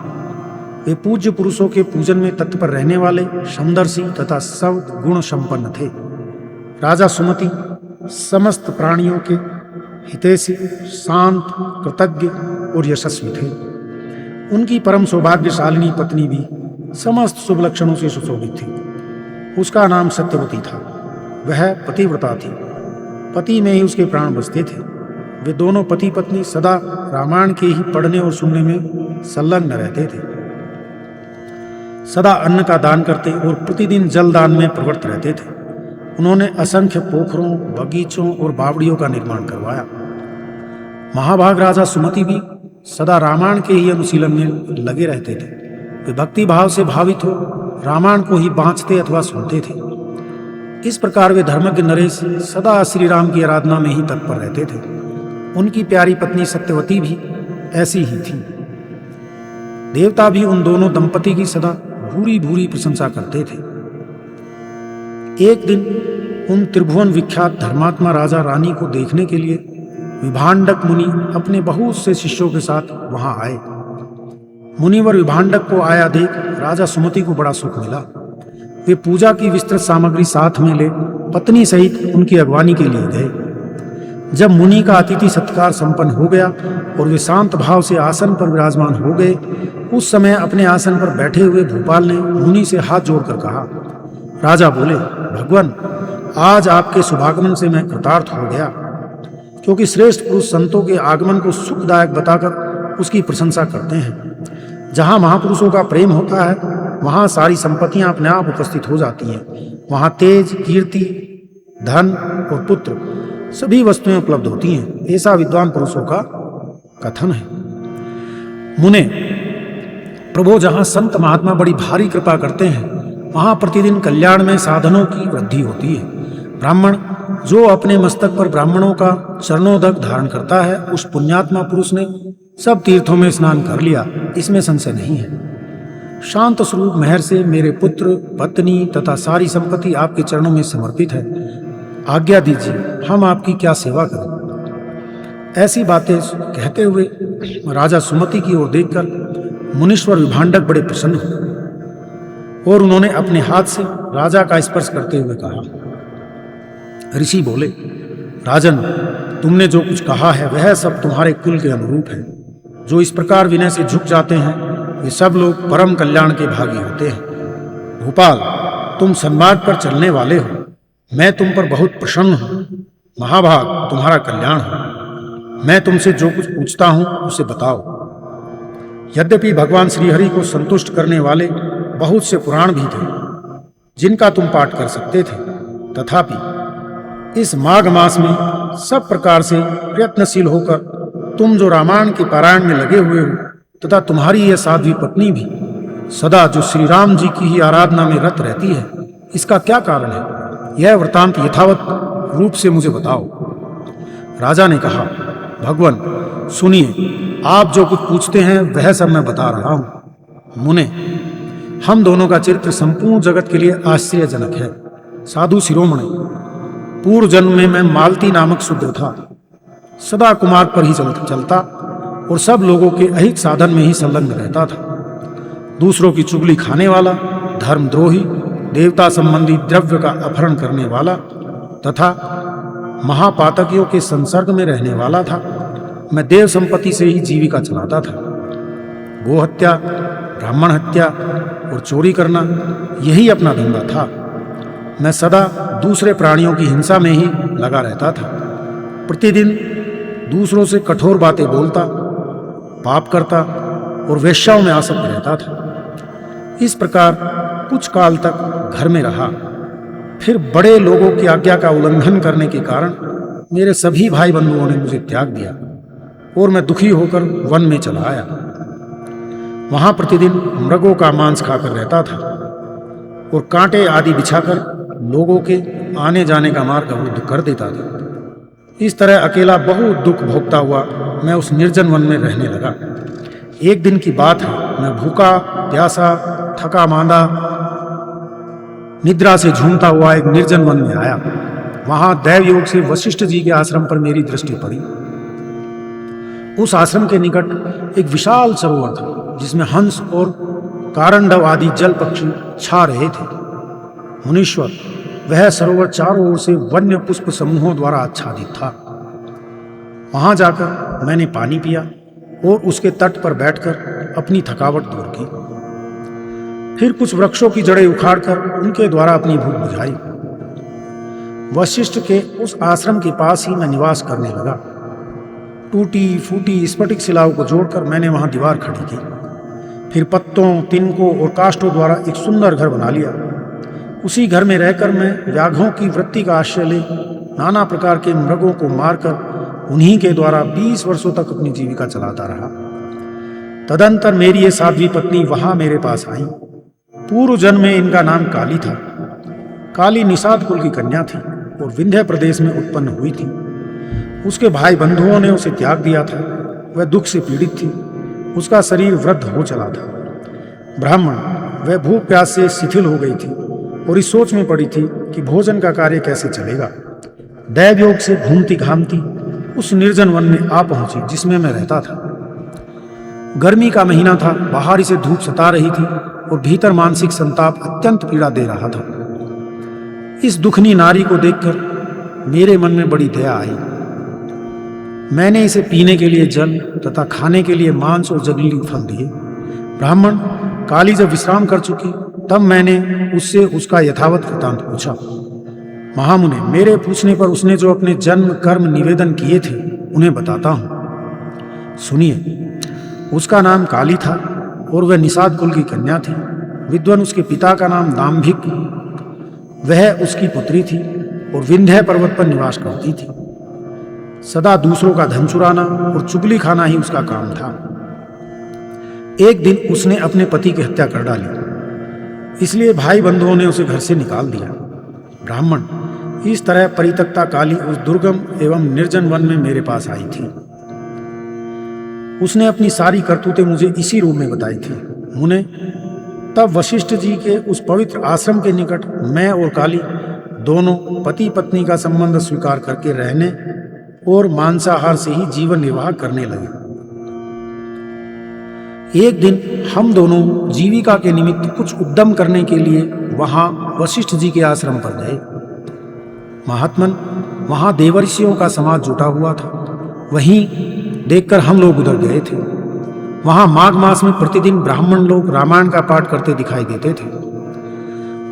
वे पूज्य पुरुषों के पूजन में तत्पर रहने वाले समदर्शी तथा सब गुण संपन्न थे। राजा सुमति समस्त प्राणियों के हितैषी, शांत, कृतज्ञ और यशस्वी थे। उनकी परम सौभाग्यशालिनी पत्नी भी समस्त शुभ लक्षणों से सुशोभित थी। उसका नाम सत्यवती था। वह पतिव्रता थी। पति में ही उसके प्राण बसते थे। वे दोनों पति पत्नी सदा रामायण के ही पढ़ने और सुनने में संलग्न रहते थे। सदा अन्न का दान करते और प्रतिदिन जल दान में प्रवृत्त रहते थे। उन्होंने असंख्य पोखरों, बगीचों और बावड़ियों का निर्माण करवाया। महाभाग राजा सुमति भी सदा रामायण के ही अनुशीलन में लगे रहते थे। वे भक्ति भाव से भावित हो रामायण को ही बाँचते अथवा सुनते थे। इस प्रकार वे धर्मज्ञ नरेश सदा श्री राम की आराधना में ही तत्पर रहते थे। उनकी प्यारी पत्नी सत्यवती भी ऐसी ही थी। देवता भी उन दोनों दंपति की सदा भूरी भूरी प्रशंसा करते थे। एक दिन उन त्रिभुवन विख्यात धर्मात्मा राजा रानी को देखने के लिए विभांडक मुनि अपने बहुत से शिष्यों के साथ वहां आए। मुनिवर विभांडक को आया देख राजा सुमति को बड़ा सुख मिला। वे पूजा की विस्तृत सामग्री साथ में ले पत्नी सहित उनकी अगवानी के लिए गए। जब मुनि का अतिथि सत्कार संपन्न हो गया और वे शांत भाव से आसन पर विराजमान हो गए, उस समय अपने आसन पर बैठे हुए भूपाल ने मुनि से हाथ जोड़कर कहा। राजा बोले, भगवान, आज आपके शुभागमन से मैं कृतार्थ हो गया, क्योंकि श्रेष्ठ पुरुष संतों के आगमन को सुखदायक बताकर उसकी प्रशंसा करते हैं। जहाँ महापुरुषों का प्रेम होता है, वहाँ सारी संपत्तियाँ अपने आप उपस्थित हो जाती हैं। वहाँ तेज, कीर्ति, धन और पुत्र सभी वस्तुएं उपलब्ध होती हैं। ऐसा विद्वान पुरुषों का कथन है। मुने, प्रभु, जहाँ संत महात्मा बड़ी भारी कृपा करते हैं, वहाँ प्रतिदिन कल्याण में साधनों की वृद्धि होती है। ब्राह्मण जो अपने मस्तक पर ब्राह्मणों का चरणोदक धारण करता है, उस पुण्यात्मा पुरुष ने सब तीर्थों में स्नान कर लिया, इसमें संशय नहीं है। शांत स्वरूप महर से मेरे पुत्र, पत्नी तथा सारी संपत्ति आपके चरणों में समर्पित है। आज्ञा दीजिए, हम आपकी क्या सेवा करें। ऐसी बातें कहते हुए राजा सुमति की ओर देखकर मुनीश्वर विभांडक बड़े प्रसन्न हुए और उन्होंने अपने हाथ से राजा का स्पर्श करते हुए कहा। ऋषि बोले, राजन, तुमने जो कुछ कहा है वह सब तुम्हारे कुल के अनुरूप है। जो इस प्रकार विनय से झुक जाते हैं, वे सब लोग परम कल्याण के भागी होते हैं। भूपाल, तुम सन्मार्ग पर चलने वाले हो। मैं तुम पर बहुत प्रसन्न हूँ। महाभाग, तुम्हारा कल्याण हो। मैं तुमसे जो कुछ पूछता हूँ उसे बताओ। यद्यपि भगवान श्रीहरि को संतुष्ट करने वाले बहुत से पुराण भी थे जिनका तुम पाठ कर सकते थे, तथापि इस माघ मास में सब प्रकार से प्रयत्नशील होकर तुम जो रामायण के पारायण में लगे हुए हो तथा तुम्हारी यह साध्वी पत्नी भी सदा जो श्री राम जी की ही आराधना में रत रहती है, इसका क्या कारण है? यह वृतांत यथावत रूप से मुझे बताओ। राजा ने कहा, भगवान, सुनिए, आप जो कुछ पूछते हैं वह सब मैं बता रहा हूँ। मुने, हम दोनों का चरित्र संपूर्ण जगत के लिए आश्चर्यजनक है। साधु शिरोमणि, पूर्व जन्म में मैं मालती नामक शूद्र था। सदा कुमार पर ही चलता और सब लोगों के अहित साधन में ही संलग्न रहता था। दूसरों की चुगली खाने वाला, धर्मद्रोही, देवता संबंधी द्रव्य का अपहरण करने वाला तथा महापातकियों के संसर्ग में रहने वाला था। मैं देव संपत्ति से ही जीविका चलाता था। गोहत्या, ब्राह्मण हत्या और चोरी करना यही अपना धंधा था। मैं सदा दूसरे प्राणियों की हिंसा में ही लगा रहता था। प्रतिदिन दूसरों से कठोर बातें बोलता, पाप करता और वेश्याओं में आसक्त रहता था। इस प्रकार कुछ काल तक घर में रहा। फिर बड़े लोगों की आज्ञा का उल्लंघन करने के कारण मेरे सभी भाई बंधुओं ने मुझे त्याग दिया और मैं दुखी होकर वन में चला आया। वहां प्रतिदिन मृगों का मांस खाकर रहता था और कांटे आदि बिछाकर लोगों के आने जाने का मार्ग अवरुद्ध कर देता था। इस तरह अकेला बहुत दुख भोगता हुआ मैं उस निर्जन वन में रहने लगा। एक दिन की बात है, मैं भूखा प्यासा, थका मांदा, निद्रा से झूमता हुआ एक निर्जन वन में आया। वहां दैव योग से वशिष्ठ जी के आश्रम पर मेरी दृष्टि पड़ी। उस आश्रम के निकट एक विशाल सरोवर था जिसमें हंस और कारंडव आदि जल पक्षी छा रहे थे। मुनीश्वर, वह सरोवर चारों ओर से वन्य पुष्प समूहों द्वारा आच्छादित था। वहां जाकर मैंने पानी पिया और उसके तट पर बैठकर अपनी थकावट दूर की। फिर कुछ वृक्षों की जड़ें उखाड़कर उनके द्वारा अपनी भूख बुझाई। वशिष्ठ के उस आश्रम के पास ही मैं निवास करने लगा। टूटी फूटी स्फटिक शिलाओं को जोड़कर मैंने वहां दीवार खड़ी की। फिर पत्तों, तिनकों और काष्ठों द्वारा एक सुंदर घर बना लिया। उसी घर में रहकर मैं व्याघ्रों की वृत्ति का आश्रय ले नाना प्रकार के मृगों को मारकर उन्हीं के द्वारा 20 वर्षों तक अपनी जीविका चलाता रहा। तदंतर मेरी ये साध्वी पत्नी वहां मेरे पास आई। पूर्व जन्म में इनका नाम काली था। काली निषाद कुल की कन्या थी और विंध्य प्रदेश में उत्पन्न हुई थी। उसके भाई बंधुओं ने उसे त्याग दिया था। वह दुख से पीड़ित थी। उसका शरीर वृद्ध हो चला था। ब्राह्मण, वह भूख प्यास से शिथिल हो गई थी और इस सोच में पड़ी थी कि भोजन का कार्य कैसे चलेगा। दैव योग से घूमती घामती उस निर्जन वन में आ पहुंची जिसमें मैं रहता था। गर्मी का महीना था। बाहर इसे धूप सता रही थी और भीतर मानसिक संताप अत्यंत पीड़ा दे रहा था। इस दुखनी नारी को देखकर मेरे मन में बड़ी दया आई। मैंने इसे पीने के लिए जल तथा खाने के लिए मांस और जंगली फल दिए। ब्राह्मण, काली जब विश्राम कर चुकी तब मैंने उससे उसका यथावत वृत्तांत पूछा। महामुने, मेरे पूछने पर उसने जो अपने जन्म कर्म निवेदन किए थे उन्हें बताता हूं, सुनिए। उसका नाम काली था और वह निषाद कुल की कन्या थी। विद्वान उसके पिता का नाम दाम्भिक, वह उसकी पुत्री थी और विंध्य पर्वत पर निवास करती थी। सदा दूसरों का धन चुराना और चुगली खाना ही उसका काम था। एक दिन उसने अपने पति की हत्या कर डाली, इसलिए भाई बंधुओं ने उसे घर से निकाल दिया। ब्राह्मण, इस तरह परित्यक्ता काली उस दुर्गम एवं निर्जन वन में मेरे पास आई थी। उसने अपनी सारी करतूतें मुझे इसी रूप में बताई थी। मुने, तब वशिष्ठ जी के उस पवित्र आश्रम के निकट मैं और काली दोनों पति पत्नी का संबंध स्वीकार करके रहने और मांसाहार से ही जीवन निर्वाह करने लगे। एक दिन हम दोनों जीविका के निमित्त कुछ उद्यम करने के लिए वहां वशिष्ठ जी के आश्रम पर गए। महात्मन, वहां देवर्षियों का समाज जुटा हुआ था। वहीं देखकर हम लोग उधर गए थे। वहां माघ मास में प्रतिदिन ब्राह्मण लोग रामायण का पाठ करते दिखाई देते थे।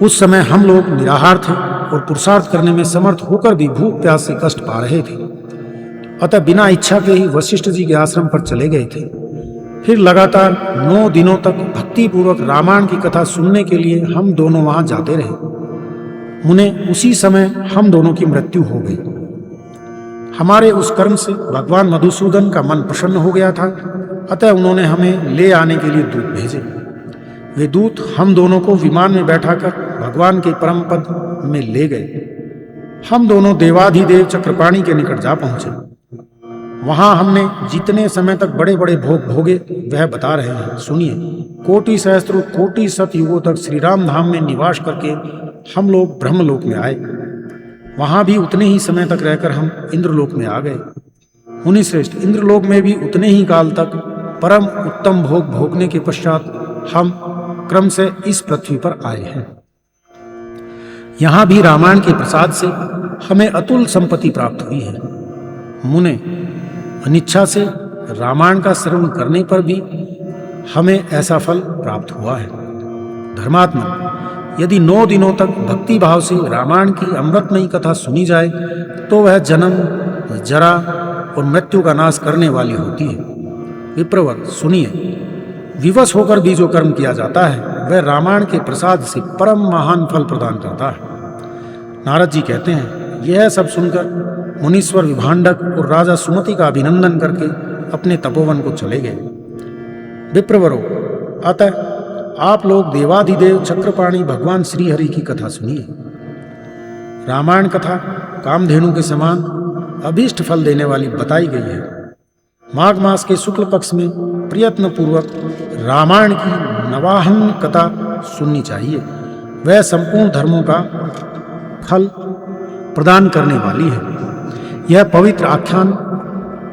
उस समय हम लोग निराहार थे और पुरुषार्थ करने में समर्थ होकर भी भूख प्यास से कष्ट पा रहे थे। अतः बिना इच्छा के ही वशिष्ठ जी के आश्रम पर चले गए थे। फिर लगातार 9 दिनों तक भक्तिपूर्वक रामायण की कथा सुनने के लिए हम दोनों वहां जाते रहे। मुने, उसी समय हम दोनों की मृत्यु हो गई। हमारे उस कर्म से भगवान मधुसूदन का मन प्रसन्न हो गया था। अतः उन्होंने हमें ले आने के लिए दूत भेजे। वे दूत हम दोनों को विमान में बैठाकर भगवान के परम पद में ले गए। हम दोनों देवाधिदेव चक्रपाणी के निकट जा पहुंचे। वहां हमने जितने समय तक बड़े बड़े भोग भोगे वह बता रहे हैं, सुनिए। कोटि सहस्त्र कोटि सत युगों तक श्री राम धाम में निवास करके हम लोग ब्रह्मलोक में आए। वहां भी उतने ही समय तक रहकर हम इंद्रलोक में आ गए। मुनि श्रेष्ठ, इंद्रलोक में भी उतने ही काल तक परम उत्तम भोग भोगने के पश्चात हम क्रम से इस पृथ्वी पर आए हैं। यहां भी रामायण के प्रसाद से हमें अतुल संपत्ति प्राप्त हुई है। मुने, अनिच्छा से रामायण का श्रवण करने पर भी हमें ऐसा फल प्राप्त हुआ है। धर्मात्मा, यदि 9 दिनों तक भक्ति भाव से रामायण की अमृतमयी कथा सुनी जाए तो वह जन्म, जरा और मृत्यु का नाश करने वाली होती है। विप्रवर, सुनिए, विवश होकर भी जो कर्म किया जाता है वह रामायण के प्रसाद से परम महान फल प्रदान करता है। नारद जी कहते हैं, यह सब सुनकर मुनीश्वर विभांडक और राजा सुमति का अभिनंदन करके अपने तपोवन को चले गए। विप्रवरो, अतः आप लोग देवाधिदेव चक्रपाणी भगवान श्री हरि की कथा सुनिए। रामायण कथा कामधेनु के समान अभीष्ट फल देने वाली बताई गई है। माघ मास के शुक्ल पक्ष में प्रयत्न पूर्वक रामायण की नवाहन कथा सुननी चाहिए। वह संपूर्ण धर्मों का फल प्रदान करने वाली है। यह पवित्र आख्यान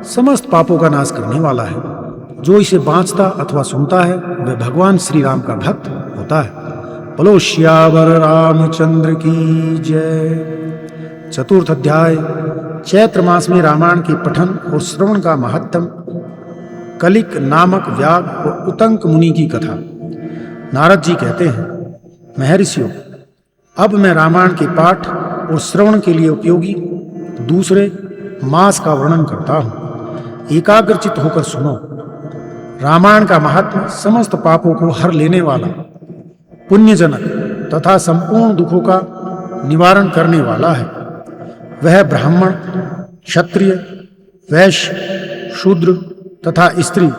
समस्त पापों का नाश करने वाला है। जो इसे बाँचता अथवा सुनता है वह भगवान श्री राम का भक्त होता है। बोलो श्यावर रामचंद्र की जय। चतुर्थ अध्याय, चैत्र मास में रामायण के पठन और श्रवण का महत्तम। कलिक नामक व्याग और उतंक मुनि की कथा। नारद जी कहते हैं, महर्षियों, अब मैं रामायण के पाठ और श्रवण के लिए उपयोगी दूसरे मास का वर्णन करता हूँ। एकाग्रचित होकर सुनो। रामायण का महात्मा समस्त पापों को हर लेने वाला, पुण्यजनक तथा संपूर्ण दुखों का निवारण करने वाला है। वह ब्राह्मण, क्षत्रिय, वैश्य, शूद्र तथा स्त्री,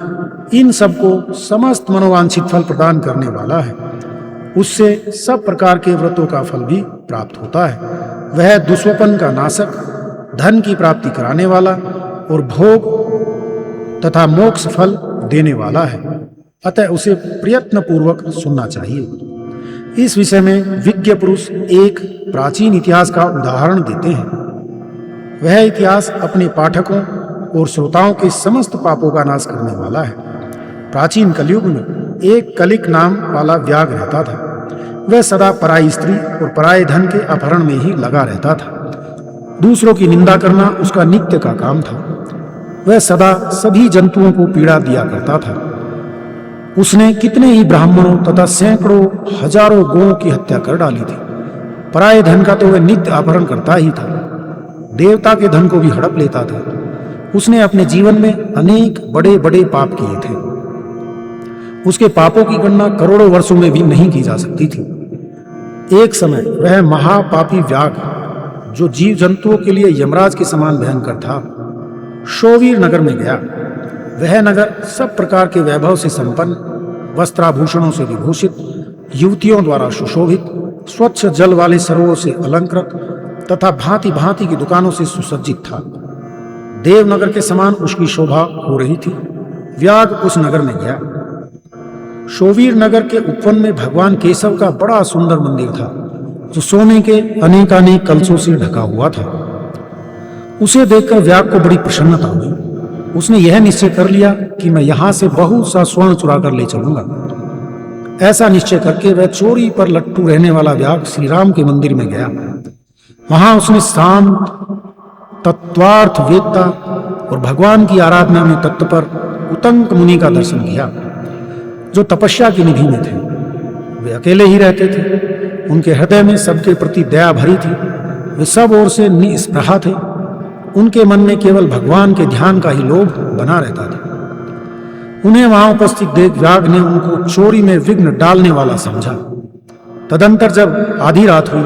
इन सबको समस्त मनोवांछित फल प्रदान करने वाला है। उससे सब प्रकार के व्रतों का फल भी प्राप्त होता है। वह दुष्वपन का नाशक, धन की प्राप्ति कराने वाला और भोग तथा मोक्ष फल देने वाला है। अतः उसे प्रयत्न पूर्वक सुनना चाहिए। इस विषय में विज्ञ पुरुष एक प्राचीन इतिहास का उदाहरण देते हैं। वह इतिहास अपने पाठकों और श्रोताओं के समस्त पापों का नाश करने वाला है। प्राचीन कलयुग में एक कलिक नाम वाला व्याग रहता था। वह सदा पराई स्त्री और पराये धन के अपहरण में ही लगा रहता था। दूसरों की निंदा करना उसका नित्य का काम था। वह सदा सभी जंतुओं को पीड़ा दिया करता था। उसने कितने ही ब्राह्मणों तथा सैकड़ों हजारों गौओं की हत्या कर डाली थी। पराये धन का तो वह नित्य अपहरण करता ही था। देवता के धन को भी हड़प लेता था। उसने अपने जीवन में अनेक बड़े बड़े पाप किए थे। उसके पापों की गणना करोड़ों वर्षों में भी नहीं की जा सकती थी। एक समय वह महापापी व्याघ्र, जो जीव जंतुओं के लिए यमराज के समान भयंकर था, शोवीर नगर में गया। वह नगर सब प्रकार के वैभव से संपन्न, वस्त्राभूषणों से विभूषित, युवतियों द्वारा सुशोभित, स्वच्छ जल वाले सरोवरों से अलंकृत तथा भांति भांति की दुकानों से सुसज्जित था। देवनगर के समान उसकी शोभा हो रही थी। व्याघ्र उस नगर में गया। शोवीर नगर के उपवन में भगवान केशव का बड़ा सुंदर मंदिर था, जो सोने के अनेकानेक कलशों से ढका हुआ था। उसे देखकर व्याघ्र को बड़ी प्रसन्नता हुई। उसने यह निश्चय कर लिया कि मैं यहां से बहुत सा स्वर्ण चुरा कर ले चलूंगा। ऐसा निश्चय करके वह चोरी पर लट्टू रहने वाला व्याघ्र श्री राम के मंदिर में गया। वहां उसने शांत, तत्वार्थ वेदता और भगवान की आराधना में तत्पर उतंक मुनि का दर्शन किया, जो तपस्या की निधि में थे। वे अकेले ही रहते थे। उनके हृदय में सबके प्रति दया भरी थी। वे सब ओर से निस्पृहा थे। उनके मन में केवल भगवान के ध्यान का ही लोभ बना रहता था। उन्हें वहां उपस्थित देख व्याघ्र ने उनको चोरी में विघ्न डालने वाला समझा। तदंतर जब आधी रात हुई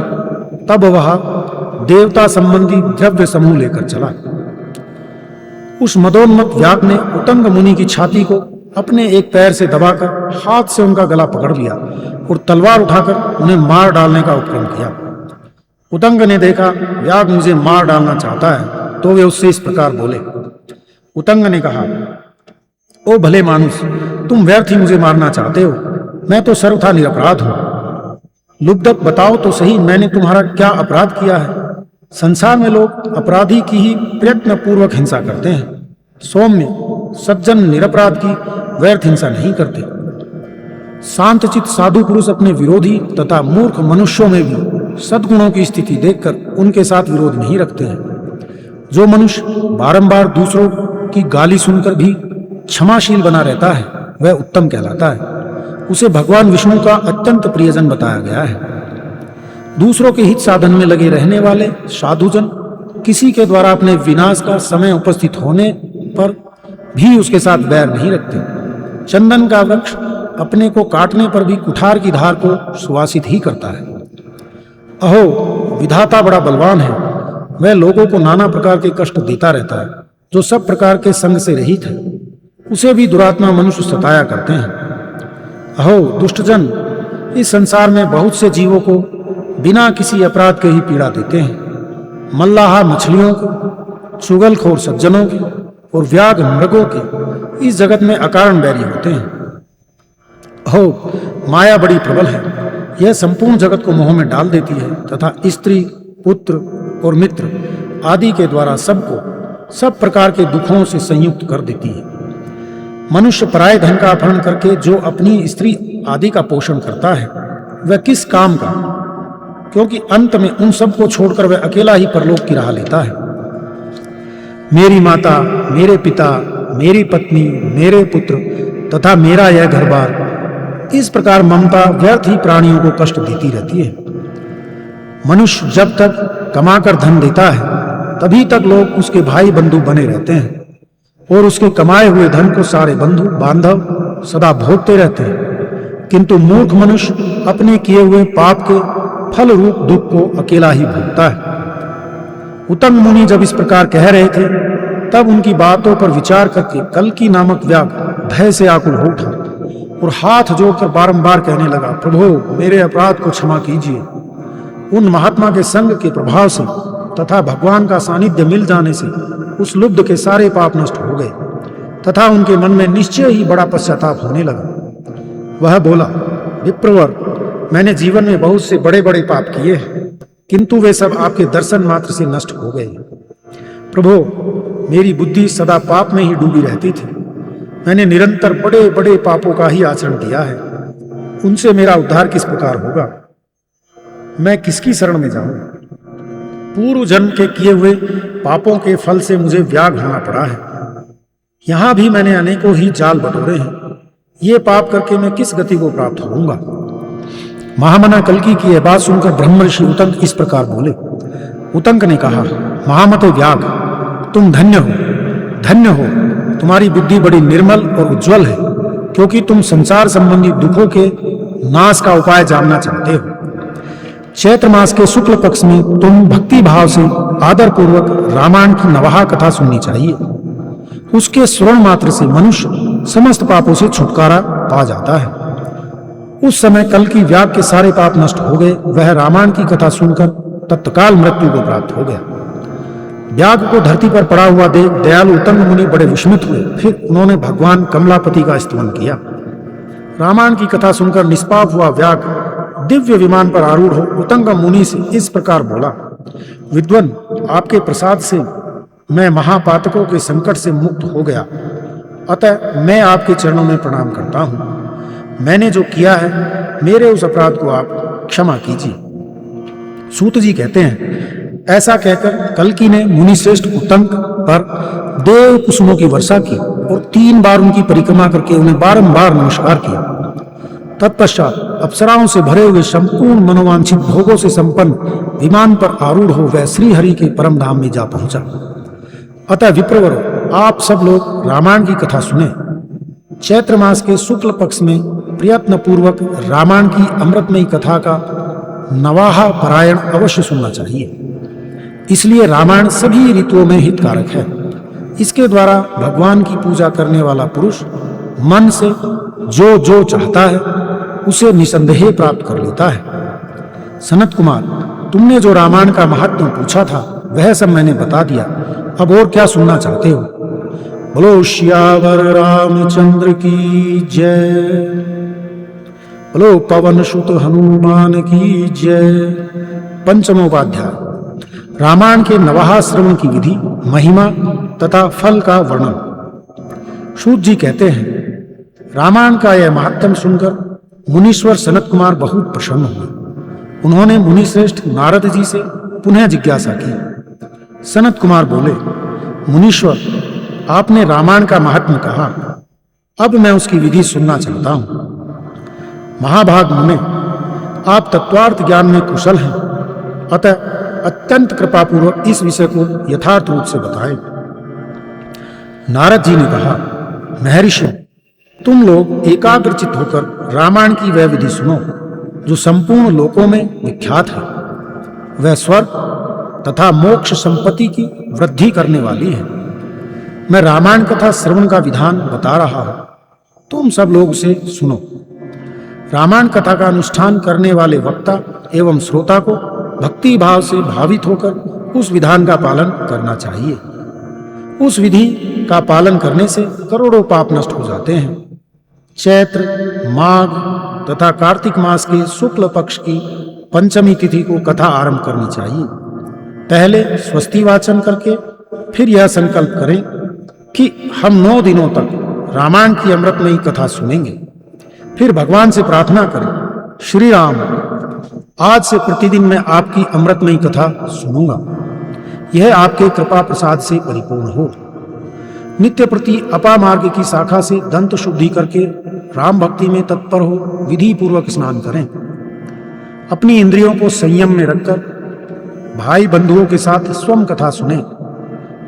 तब वह देवता संबंधी द्रव्य समूह लेकर चला। उस मदोन्मत्त व्याघ्र ने उतंग मुनि की छाती को अपने एक पैर से दबाकर हाथ से उनका गला पकड़ लिया और तलवार उठाकर उन्हें मार डालने का उपक्रम किया। उतंग ने देखा व्याघ्र मुझे मार डालना चाहता है, तो वे उससे इस प्रकार बोले। उतंग ने कहा, ओ भले मानुष, तुम व्यर्थ ही मुझे मारना चाहते हो। मैं तो सर्वथा निरपराध हूं। लुब्धक, बताओ तो सही, मैंने तुम्हारा क्या अपराध किया है? संसार में लोग अपराधी की ही प्रयत्न पूर्वक हिंसा करते हैं। सौम्य सज्जन निरपराध की व्यर्थ हिंसा नहीं करते। शांतचित साधु पुरुष अपने विरोधी तथा मूर्ख मनुष्यों में भी सद्गुणों की स्थिति देखकर उनके साथ विरोध नहीं रखते हैं। जो मनुष्य बारंबार दूसरों की गाली सुनकर भी क्षमाशील बना रहता है वह उत्तम कहलाता है। उसे भगवान विष्णु का अत्यंत प्रियजन बताया गया है। दूसरों के हित साधन में लगे रहने वाले साधुजन किसी के द्वारा अपने विनाश का समय उपस्थित होने पर भी उसके साथ बैर नहीं रखते। चंदन का वृक्ष अपने को काटने पर भी कुठार की धार को सुवासित ही करता है। अहो, विधाता बड़ा बलवान है, वह लोगों को नाना प्रकार के कष्ट देता रहता है। जो सब प्रकार के संग से रहित है उसे भी दुरात्मा मनुष्य सताया करते हैं। अहो दुष्टजन, इस संसार में बहुत से जीवों को बिना किसी अपराध के ही पीड़ा देते हैं। मल्लाहा मछलियों को, चुगलखोर सज्जनों के और व्याघ्र मृगों के इस जगत में अकारण बैरी होते हैं। अहो, माया बड़ी प्रबल है, यह संपूर्ण जगत को मोह में डाल देती है तथा स्त्री, पुत्र और मित्र आदि के द्वारा सबको सब प्रकार के दुखों से संयुक्त कर देती है। मनुष्य पराये धन का अपहरण करके जो अपनी स्त्री आदि का पोषण करता है वह किस काम का, क्योंकि अंत में उन सब को छोड़कर वह अकेला ही परलोक की राह लेता है। मेरी माता, मेरे पिता, मेरी पत्नी, मेरे पुत्र तथा मेरा यह घर बार, इस प्रकार ममता व्यर्थ ही प्राणियों को कष्ट देती रहती है। मनुष्य जब तक कमाकर धन देता है तभी तक लोग उसके भाई बंधु बने रहते हैं और उसके कमाए हुए धन को सारे बंधु बांधव सदा भोगते रहते हैं। किंतु मूर्ख मनुष्य अपने किए हुए पाप के फल रूप दुख को अकेला ही भोगता है। उत्तंग मुनि जब इस प्रकार कह रहे थे तब उनकी बातों पर विचार करके कल्कि नामक व्याघ्र भय से आकुल हो उठा और हाथ जोड़कर बारंबार कहने लगा, प्रभु मेरे अपराध को क्षमा कीजिए। उन महात्मा के संग के प्रभाव से तथा भगवान का सानिध्य मिल जाने से उस लुब्ध के सारे पाप नष्ट हो गए तथा उनके मन में निश्चय ही बड़ा पश्चाताप होने लगा। वह बोला, विप्रवर, मैंने जीवन में बहुत से बड़े बड़े पाप किए हैं किंतु वे सब आपके दर्शन मात्र से नष्ट हो गए। प्रभु, मेरी बुद्धि सदा पाप में ही डूबी रहती थी। मैंने निरंतर बड़े बड़े पापों का ही आचरण किया है। उनसे मेरा उद्धार किस प्रकार होगा? मैं किसकी शरण में जाऊं? पूर्व जन्म के किए हुए पापों के फल से मुझे व्याघ्र होना पड़ा है। यहां भी मैंने अनेकों ही जाल बटोरे हैं। ये पाप करके मैं किस गति को प्राप्त होऊंगा? महामना कल्कि की यह बात सुनकर ब्रह्म ऋषि उतंक इस प्रकार बोले। उतंक ने कहा, महामते व्याघ्र, तुम धन्य हो, धन्य हो। तुम्हारी बुद्धि बड़ी निर्मल और उज्जवल है, क्योंकि तुम संसार संबंधी दुखों के नाश का उपाय जानना चाहते हो। चैत्र मास के शुक्ल पक्ष में तुम भक्ति भाव से आदर पूर्वक रामायण की नवाह कथा सुननी चाहिए। उसके श्रवण मात्र से मनुष्य समस्त पापों से छुटकारा पा जाता है। उस समय कल्कि व्याघ्र के सारे पाप नष्ट हो गए। वह रामायण की कथा सुनकर तत्काल मृत्यु को प्राप्त हो गया। व्याघ्र को धरती पर पड़ा हुआ देख दयालु उत्तंग मुनि बड़े विस्मित हुए। फिर उन्होंने भगवान कमलापति का स्तवन किया। रामायण की कथा सुनकर निष्पाप हुआ व्याघ्र दिव्य विमान पर आरूढ़ हो उत्तंग मुनि से इस प्रकार बोला, विद्वन, आपके प्रसाद से मैं महापातकों के संकट से मुक्त हो गया, अतः मैं आपके चरणों में प्रणाम करता हूं। मैंने जो किया है मेरे उस अपराध को आप क्षमा कीजिए। सूत जी कहते हैं, ऐसा कहकर कल्कि ने मुनि श्रेष्ठ उत्तंग पर देव कुसुमों की वर्षा की और 3 बार उनकी परिक्रमा करके उन्हें बारंबार नमस्कार किया। तत्पश्चात अप्सराओं से भरे हुए संपूर्ण मनोवांछित भोगों से संपन्न विमान पर आरूढ़ हो वह श्री हरि के परम धाम में जा पहुंचा। अतः विप्रवरो, आप सब लोग रामायण की कथा सुने। चैत्र मास के शुक्ल पक्ष में प्रयत्न पूर्वक रामायण की अमृतमयी कथा का नवाहा पारायण अवश्य सुनना चाहिए। इसलिए रामायण सभी ऋतुओं में हितकारक है। इसके द्वारा भगवान की पूजा करने वाला पुरुष मन से जो जो चाहता है उसे निसंदेह प्राप्त कर लेता है। सनत कुमार, तुमने जो रामायण का महत्व पूछा था वह सब मैंने बता दिया। अब और क्या सुनना चाहते हो? बोलो श्यावर रामचंद्र की जय। बोलो पवन सुत हनुमान की जय। पंचमोपाध्याय रामायण के नवाह श्रवण की विधि, महिमा तथा फल का वर्णन। सूत जी कहते हैं, रामायण का यह महात्म सुनकर मुनीश्वर सनत कुमार बहुत प्रसन्न हुए। उन्होंने मुनिश्रेष्ठ नारद जी से पुनः जिज्ञासा की। सनत कुमार बोले, मुनीश्वर, आपने रामायण का महात्म्य कहा, अब मैं उसकी विधि सुनना चाहता हूं। महाभाग मुने, आप तत्वार्थ ज्ञान में कुशल हैं, अतः अत्यंत कृपापूर्वक इस विषय को यथार्थ रूप से बताएं। नारद जी ने कहा, महर्षि, तुम लोग एकाग्रचित होकर रामायण की वह विधि सुनो जो संपूर्ण लोकों में विख्यात है। वह स्वर्ग तथा मोक्ष संपत्ति की वृद्धि करने वाली है। मैं रामायण कथा श्रवण का विधान बता रहा हूं, तुम सब लोग उसे सुनो। रामायण कथा का अनुष्ठान करने वाले वक्ता एवं श्रोता को भक्ति भाव से भावित होकर उस विधान का पालन करना चाहिए। उस विधि का पालन करने से करोड़ों पाप नष्ट हो जाते हैं। चैत्र, माघ तथा कार्तिक मास के शुक्ल पक्ष की पंचमी तिथि को कथा आरंभ करनी चाहिए। पहले स्वस्ति वाचन करके फिर यह संकल्प करें कि हम 9 दिनों तक रामायण की अमृतमयी कथा सुनेंगे। फिर भगवान से प्रार्थना करें, श्री राम, आज से प्रतिदिन मैं आपकी अमृतमयी कथा सुनूंगा। यह आपके कृपा प्रसाद से परिपूर्ण हो। नित्य प्रति अपामार्ग की शाखा से दंत शुद्धि करके राम भक्ति में तत्पर हो विधि पूर्वक स्नान करें। अपनी इंद्रियों को संयम में रखकर भाई बंधुओं के साथ स्वयं कथा सुने।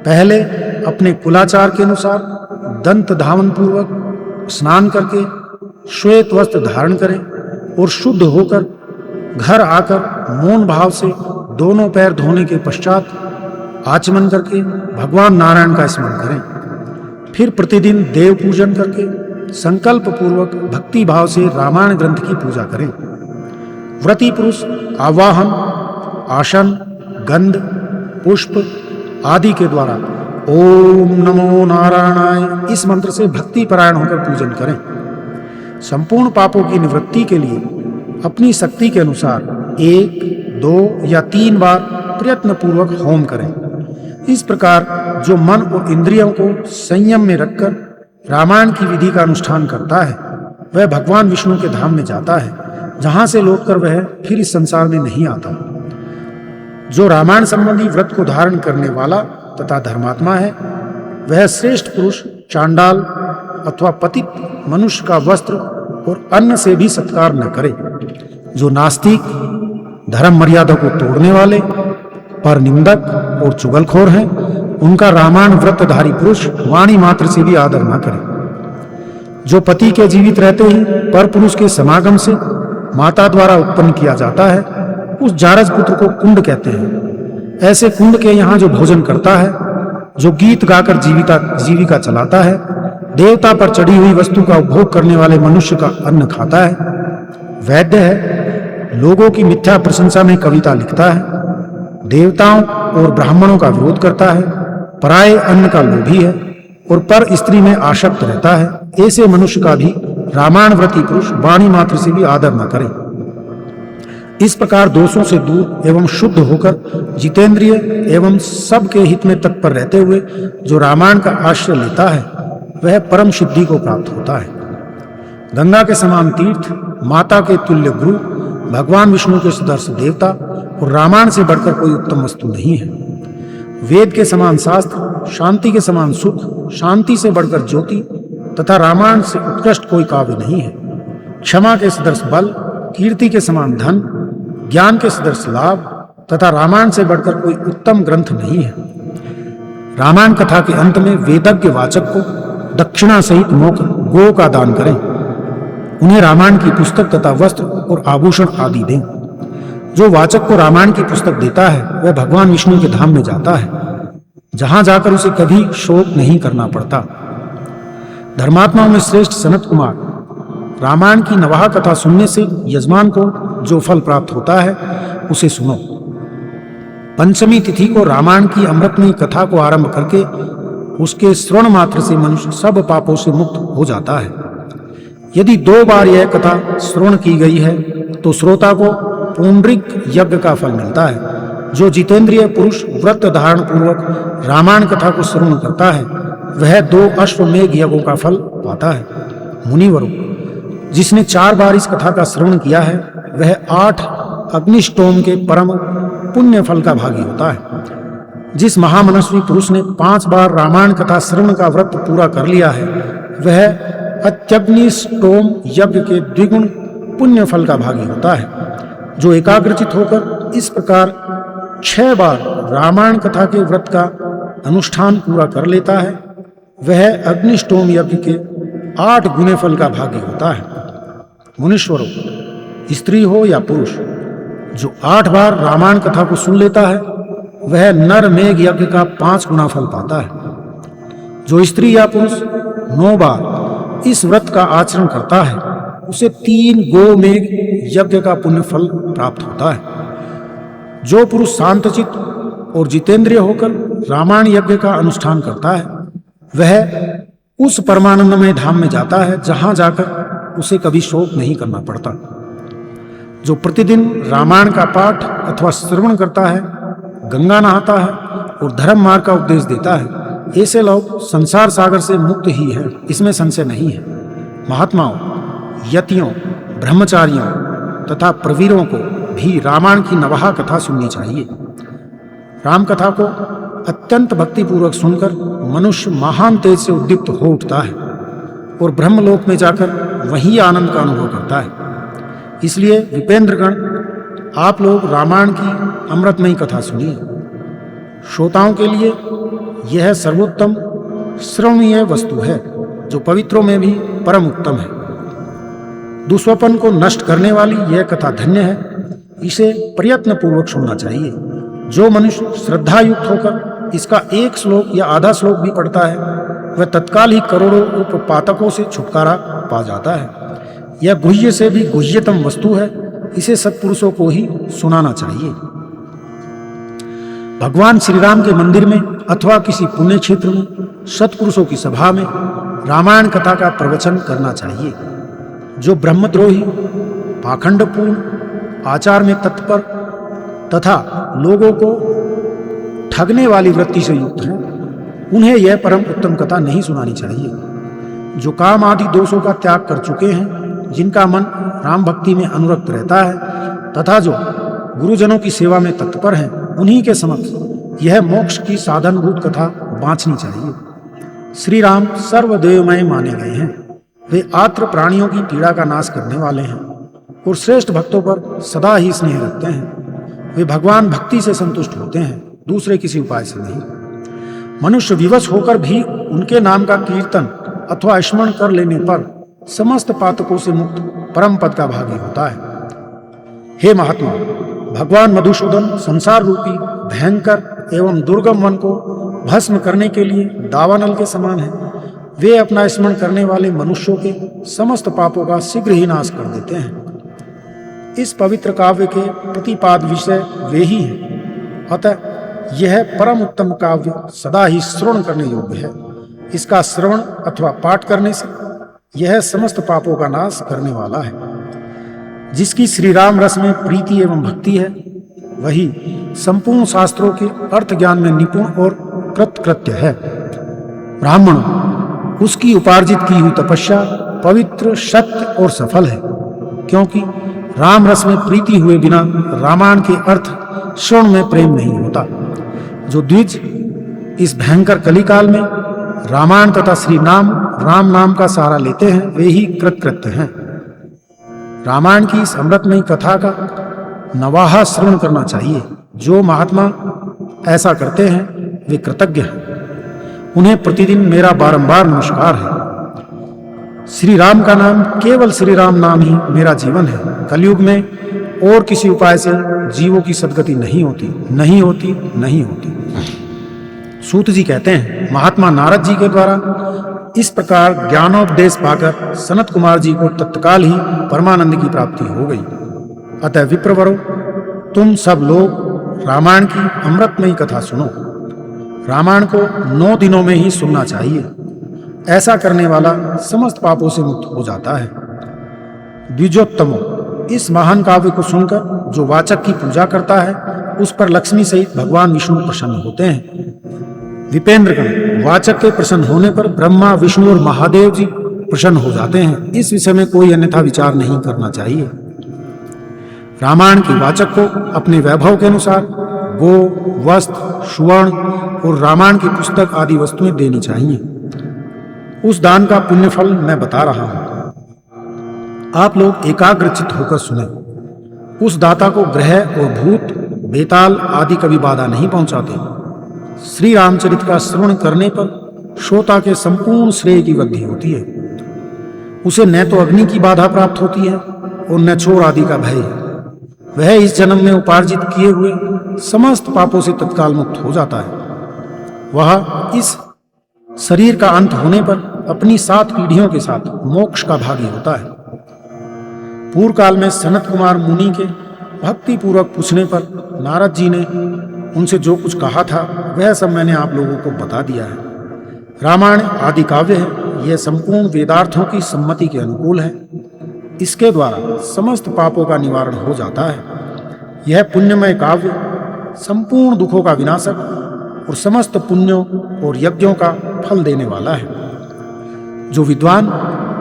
पहले अपने कुलाचार के अनुसार दंत धावन पूर्वक स्नान करके श्वेत वस्त्र धारण करें और शुद्ध होकर घर आकर मौन भाव से दोनों पैर धोने के पश्चात आचमन करके भगवान नारायण का स्मरण करें। फिर प्रतिदिन देव पूजन करके संकल्प पूर्वक भक्ति भाव से रामायण ग्रंथ की पूजा करें। व्रती पुरुष आवाहन, आसन, गंध, पुष्प आदि के द्वारा ओम नमो नारायणाय इस मंत्र से भक्ति परायण होकर पूजन करें। संपूर्ण पापों की निवृत्ति के लिए अपनी शक्ति के अनुसार 1, 2 या 3 बार प्रयत्न पूर्वक होम करें। इस प्रकार जो मन और इंद्रियों को संयम में रखकर रामायण की विधि का अनुष्ठान करता है, वह भगवान विष्णु के धाम में जाता है, जहां से लौटकर वह फिर इस संसार में नहीं आता। जो रामायण संबंधी व्रत को धारण करने वाला तथा धर्मात्मा है, वह श्रेष्ठ पुरुष चांडाल अथवा पतित मनुष्य का वस्त्र और अन्न से भी सत्कार न करे। जो नास्तिक, धर्म मर्यादा को तोड़ने वाले, पर निंदक और चुगलखोर हैं, उनका रामायण व्रतधारी पुरुष वाणी मात्र से भी आदर न करे। जो पति के जीवित रहते ही पर पुरुष के समागम से माता द्वारा उत्पन्न किया जाता है, उस जारज पुत्र को कुंड कहते हैं। ऐसे कुंड के यहाँ जो भोजन करता है, जो गीत गाकर जीविका चलाता है, देवता पर चढ़ी हुई वस्तु का उपभोग करने वाले मनुष्य का अन्न खाता है, वैद्य है, लोगों की मिथ्या प्रशंसा में कविता लिखता है, देवताओं और ब्राह्मणों का विरोध करता है, पराये अन्न का लोभी है और पर स्त्री में आसक्त रहता है, ऐसे मनुष्य का भी रामायण व्रती पुरुष वाणी मात्र से भी आदर न करे। इस प्रकार दोषों से दूर एवं शुद्ध होकर जितेंद्रिय एवं सबके हित में तत्पर रहते हुए जो रामायण का आश्रय लेता है, वह परम सिद्धि को प्राप्त होता है। गंगा के समान तीर्थ, माता के तुल्य गुरु, भगवान विष्णु के सदर्श देवता और रामायण से बढ़कर कोई उत्तम वस्तु नहीं है। वेद के समान शास्त्र, शांति के समान सुख, शांति से बढ़कर ज्योति तथा रामायण से उत्कृष्ट कोई काव्य नहीं है। क्षमा के सदर्श बल, कीर्ति के समान धन, ज्ञान के सदर्श लाभ तथा रामायण से बढ़कर कोई उत्तम ग्रंथ नहीं है। रामायण कथा के अंत में वेदज्ञ वाचक को दक्षिणा सहित गो का दान करें। उन्हें रामायण की पुस्तक तथा वस्त्र और आभूषण आदि दें। जो वाचक को रामायण की पुस्तक देता है, वह भगवान विष्णु के धाम में जाता है, जहां जाकर उसे कभी शोक नहीं करना पड़ता। धर्मात्माओं में श्रेष्ठ सनत कुमार, रामायण की नवाह कथा सुनने से यजमान को जो फल प्राप्त होता है, उसे सुनो। पंचमी तिथि को रामायण की अमृतमयी कथा को आरंभ करके उसके श्रवण मात्र से मनुष्य सब पापों से मुक्त हो जाता है। यदि 2 बार यह कथा श्रवण की गई है, तो श्रोता को पौंड्रिक यज्ञ का फल मिलता है। जो जितेंद्रिय पुरुष व्रत धारण पूर्वक रामायण कथा को श्रवण करता है, वह 2 अश्वमेघ यज्ञों का फल पाता है। मुनिवरों, जिसने 4 बार इस कथा का श्रवण किया है, वह 8 अग्निष्टोम के परम पुण्य फल का भागी होता है। जिस महामनस्वी पुरुष ने 5 बार रामायण कथा श्रवण का व्रत पूरा कर लिया है, वह अत्यग्निष्टोम यज्ञ के द्विगुण पुण्य फल का भागी होता है। जो एकाग्रचित होकर इस प्रकार 6 बार रामायण कथा के व्रत का अनुष्ठान पूरा कर लेता है, वह अग्निष्टोम यज्ञ के 8 गुने फल का भागी होता है। मुनीश्वरों, स्त्री हो या पुरुष, जो 8 बार रामायण कथा को सुन लेता है, वह नर मेघ यज्ञ का 5 गुना फल पाता है। जो स्त्री या पुरुष 9 बार इस व्रत का आचरण करता है, उसे 3 गो मेघ यज्ञ का पुण्य फल प्राप्त होता है। जो पुरुष शांतचित्त और जितेंद्रिय होकर रामायण यज्ञ का अनुष्ठान करता है, वह उस परमानंदमय धाम में जाता है जहां जाकर उसे कभी शोक नहीं करना पड़ता। जो प्रतिदिन रामायण का पाठ अथवा श्रवण करता है, गंगा नहाता है और धर्म मार्ग का उपदेश देता है, ऐसे लोग संसार सागर से मुक्त ही है, इसमें संशय नहीं है। महात्माओं, यतियों, ब्रह्मचारियों तथा प्रवीरों को भी रामायण की नवाह कथा सुननी चाहिए। राम कथा को अत्यंत भक्तिपूर्वक सुनकर मनुष्य महान तेज से उद्दीप्त हो उठता है और ब्रह्मलोक में जाकर वही आनंद का अनुभव करता है। इसलिए विपेंद्रगण, आप लोग रामायण की अमृतमयी कथा सुनिए। श्रोताओं के लिए यह सर्वोत्तम श्रवणीय वस्तु है, जो पवित्रों में भी परम उत्तम है। दुष्वपन को नष्ट करने वाली यह कथा धन्य है, इसे प्रयत्न पूर्वक सुनना चाहिए। जो मनुष्य श्रद्धा युक्त होकर इसका 1 श्लोक या आधा श्लोक भी पढ़ता है, वह तत्काल ही करोड़ों उपपातकों से छुटकारा पा जाता है। यह गुह्य से भी गुह्यतम वस्तु है, इसे सत्पुरुषों को ही सुनाना चाहिए। भगवान श्री राम के मंदिर में अथवा किसी पुण्य क्षेत्र में सत्पुरुषों की सभा में रामायण कथा का प्रवचन करना चाहिए। जो ब्रह्मद्रोही, पाखंडपूर्ण, आचार में तत्पर तथा लोगों को ठगने वाली वृत्ति से युक्त हैं, उन्हें यह परम उत्तम कथा नहीं सुनानी चाहिए। जो काम आदि दोषों का त्याग कर चुके हैं, जिनका मन राम भक्ति में अनुरक्त रहता है तथा जो गुरुजनों की सेवा में तत्पर हैं, उन्हीं के समक्ष यह मोक्ष की साधनभूत कथा बांचनी चाहिए। श्री राम सर्वदेवमय माने गए हैं। वे आत्र प्राणियों की पीड़ा का नाश करने वाले हैं और श्रेष्ठ भक्तों पर सदा ही स्नेह रखते हैं। वे भगवान भक्ति से संतुष्ट होते हैं, दूसरे किसी उपाय से नहीं। मनुष्य विवश होकर भी उनके नाम का कीर्तन अथवा स्मरण कर लेने पर समस्त पातकों से मुक्त परम पद का भागी होता है। हे महात्मा, भगवान मधुसूदन संसार रूपी भयंकर एवं दुर्गम वन को भस्म करने के लिए दावानल के समान है। वे अपना स्मरण करने वाले मनुष्यों के समस्त पापों का शीघ्र ही नाश कर देते हैं। इस पवित्र काव्य के प्रतिपाद विषय वे ही हैं। अतः यह परम उत्तम काव्य सदा ही श्रवण करने योग्य है। इसका श्रवण अथवा पाठ करने से यह समस्त पापों का नाश करने वाला है। जिसकी श्री राम रस में प्रीति एवं भक्ति है, वही संपूर्ण शास्त्रों के अर्थ ज्ञान में निपुण और कृतकृत्य है। ब्राह्मण, उसकी उपार्जित की हुई तपस्या पवित्र, सत्य और सफल है, क्योंकि राम रस में प्रीति हुए बिना रामायण के अर्थ श्रवण में प्रेम नहीं होता। जो द्विज इस भयंकर कलिकाल में रामायण तथा श्री राम नाम का सहारा लेते हैं, वे ही कृतकृत्य हैं। रामायण की इस अमृतमयी कथा का नवाहा श्रवण करना चाहिए। जो महात्मा ऐसा करते हैं, वे कृतज्ञ हैं। उन्हें प्रतिदिन मेरा बारंबार नमस्कार है। श्री राम का नाम, केवल श्री राम नाम ही मेरा जीवन है। कलयुग में और किसी उपाय से जीवों की सद्गति नहीं होती। सूत जी कहते हैं, महात्मा नारद जी के द्वारा इस प्रकार ज्ञानोपदेश पाकर सनत कुमार जी को तत्काल ही परमानंद की प्राप्ति हो गई। अतः विप्रवरों, तुम सब लोग रामायण की अमृतमयी कथा सुनो। रामायण को 9 दिनों में ही सुनना चाहिए। ऐसा करने वाला समस्त पापों से मुक्त हो जाता है। द्विजोत्तमों, इस महान काव्य को सुनकर जो वाचक की पूजा करता है, उस पर लक्ष्मी सहित भगवान विष्णु प्रसन्न होते हैं। विपेंद्रगण, वाचक के प्रसन्न होने पर ब्रह्मा, विष्णु और महादेव जी प्रसन्न हो जाते हैं। इस विषय में कोई अन्यथा विचार नहीं करना चाहिए। रामायण के वाचक को अपने वैभव के अनुसार गो, वस्त्र, सुवर्ण और रामायण की पुस्तक आदि वस्तुएं देनी चाहिए। उस दान का पुण्य फल मैं बता रहा हूं, आप लोग एकाग्रचित होकर सुने। उस दाता को ग्रह और भूत, बेताल आदि कभी बाधा नहीं पहुंचाते। श्री रामचरित का श्रवण करने पर श्रोता के संपूर्ण श्रेय की वृद्धि होती है। उसे न तो अग्नि की बाधा प्राप्त होती है और न चोर आदि का भय। वह इस जन्म में उपार्जित किए हुए समस्त पापों से तत्काल मुक्त हो जाता है। वह इस शरीर का अंत होने पर अपनी 7 पीढ़ियों के साथ मोक्ष का भागी होता है। पूर्व काल में सनत कुमार मुनि के भक्ति पूर्वक पूछने पर नारद जी ने उनसे जो कुछ कहा था वह सब मैंने आप लोगों को बता दिया है। रामायण आदि काव्य है, यह संपूर्ण वेदार्थों की सम्मति के अनुकूल है। इसके द्वारा समस्त पापों का निवारण हो जाता है। यह पुण्यमय काव्य संपूर्ण दुखों का विनाशक और समस्त पुण्यों और यज्ञों का फल देने वाला है। जो विद्वान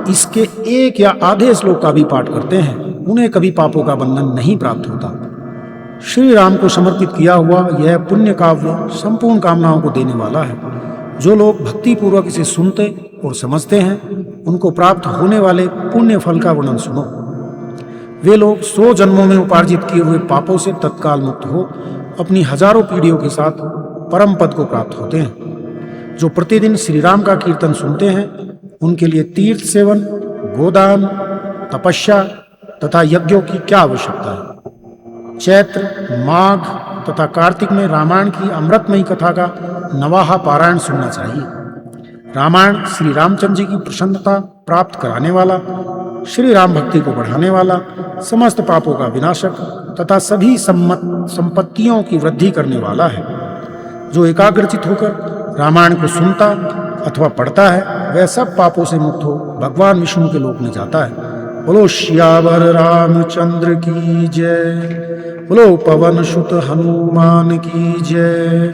इसके एक या आधे श्लोक का भी पाठ करते हैं उन्हें कभी पापों का बंधन नहीं प्राप्त होता। श्री राम को समर्पित किया हुआ यह पुण्य काव्य संपूर्ण कामनाओं को देने वाला है। जो लोग भक्ति पूर्वक इसे सुनते और समझते हैं उनको प्राप्त होने वाले पुण्य फल का वर्णन सुनो। वे लोग 100 जन्मों में उपार्जित किए हुए पापों से तत्काल मुक्त हो अपनी हजारों पीढ़ियों के साथ परम पद को प्राप्त होते हैं। जो प्रतिदिन श्री राम का कीर्तन सुनते हैं उनके लिए तीर्थ सेवन, गोदान, तपस्या तथा यज्ञों की क्या आवश्यकता है। चैत्र, माघ तथा कार्तिक में रामायण की अमृतमयी कथा का नवाहा पारायण सुनना चाहिए। रामायण श्री रामचंद्र जी की प्रसन्नता प्राप्त कराने वाला, श्री राम भक्ति को बढ़ाने वाला, समस्त पापों का विनाशक तथा सभी संपत्तियों की वृद्धि करने वाला है। जो एकाग्रचित होकर रामायण को सुनता अथवा पढ़ता है वह सब पापों से मुक्त हो भगवान विष्णु के लोक में जाता है। बोलो श्यावर रामचंद्र की जय। बोलो पवन सुत हनुमान की जय।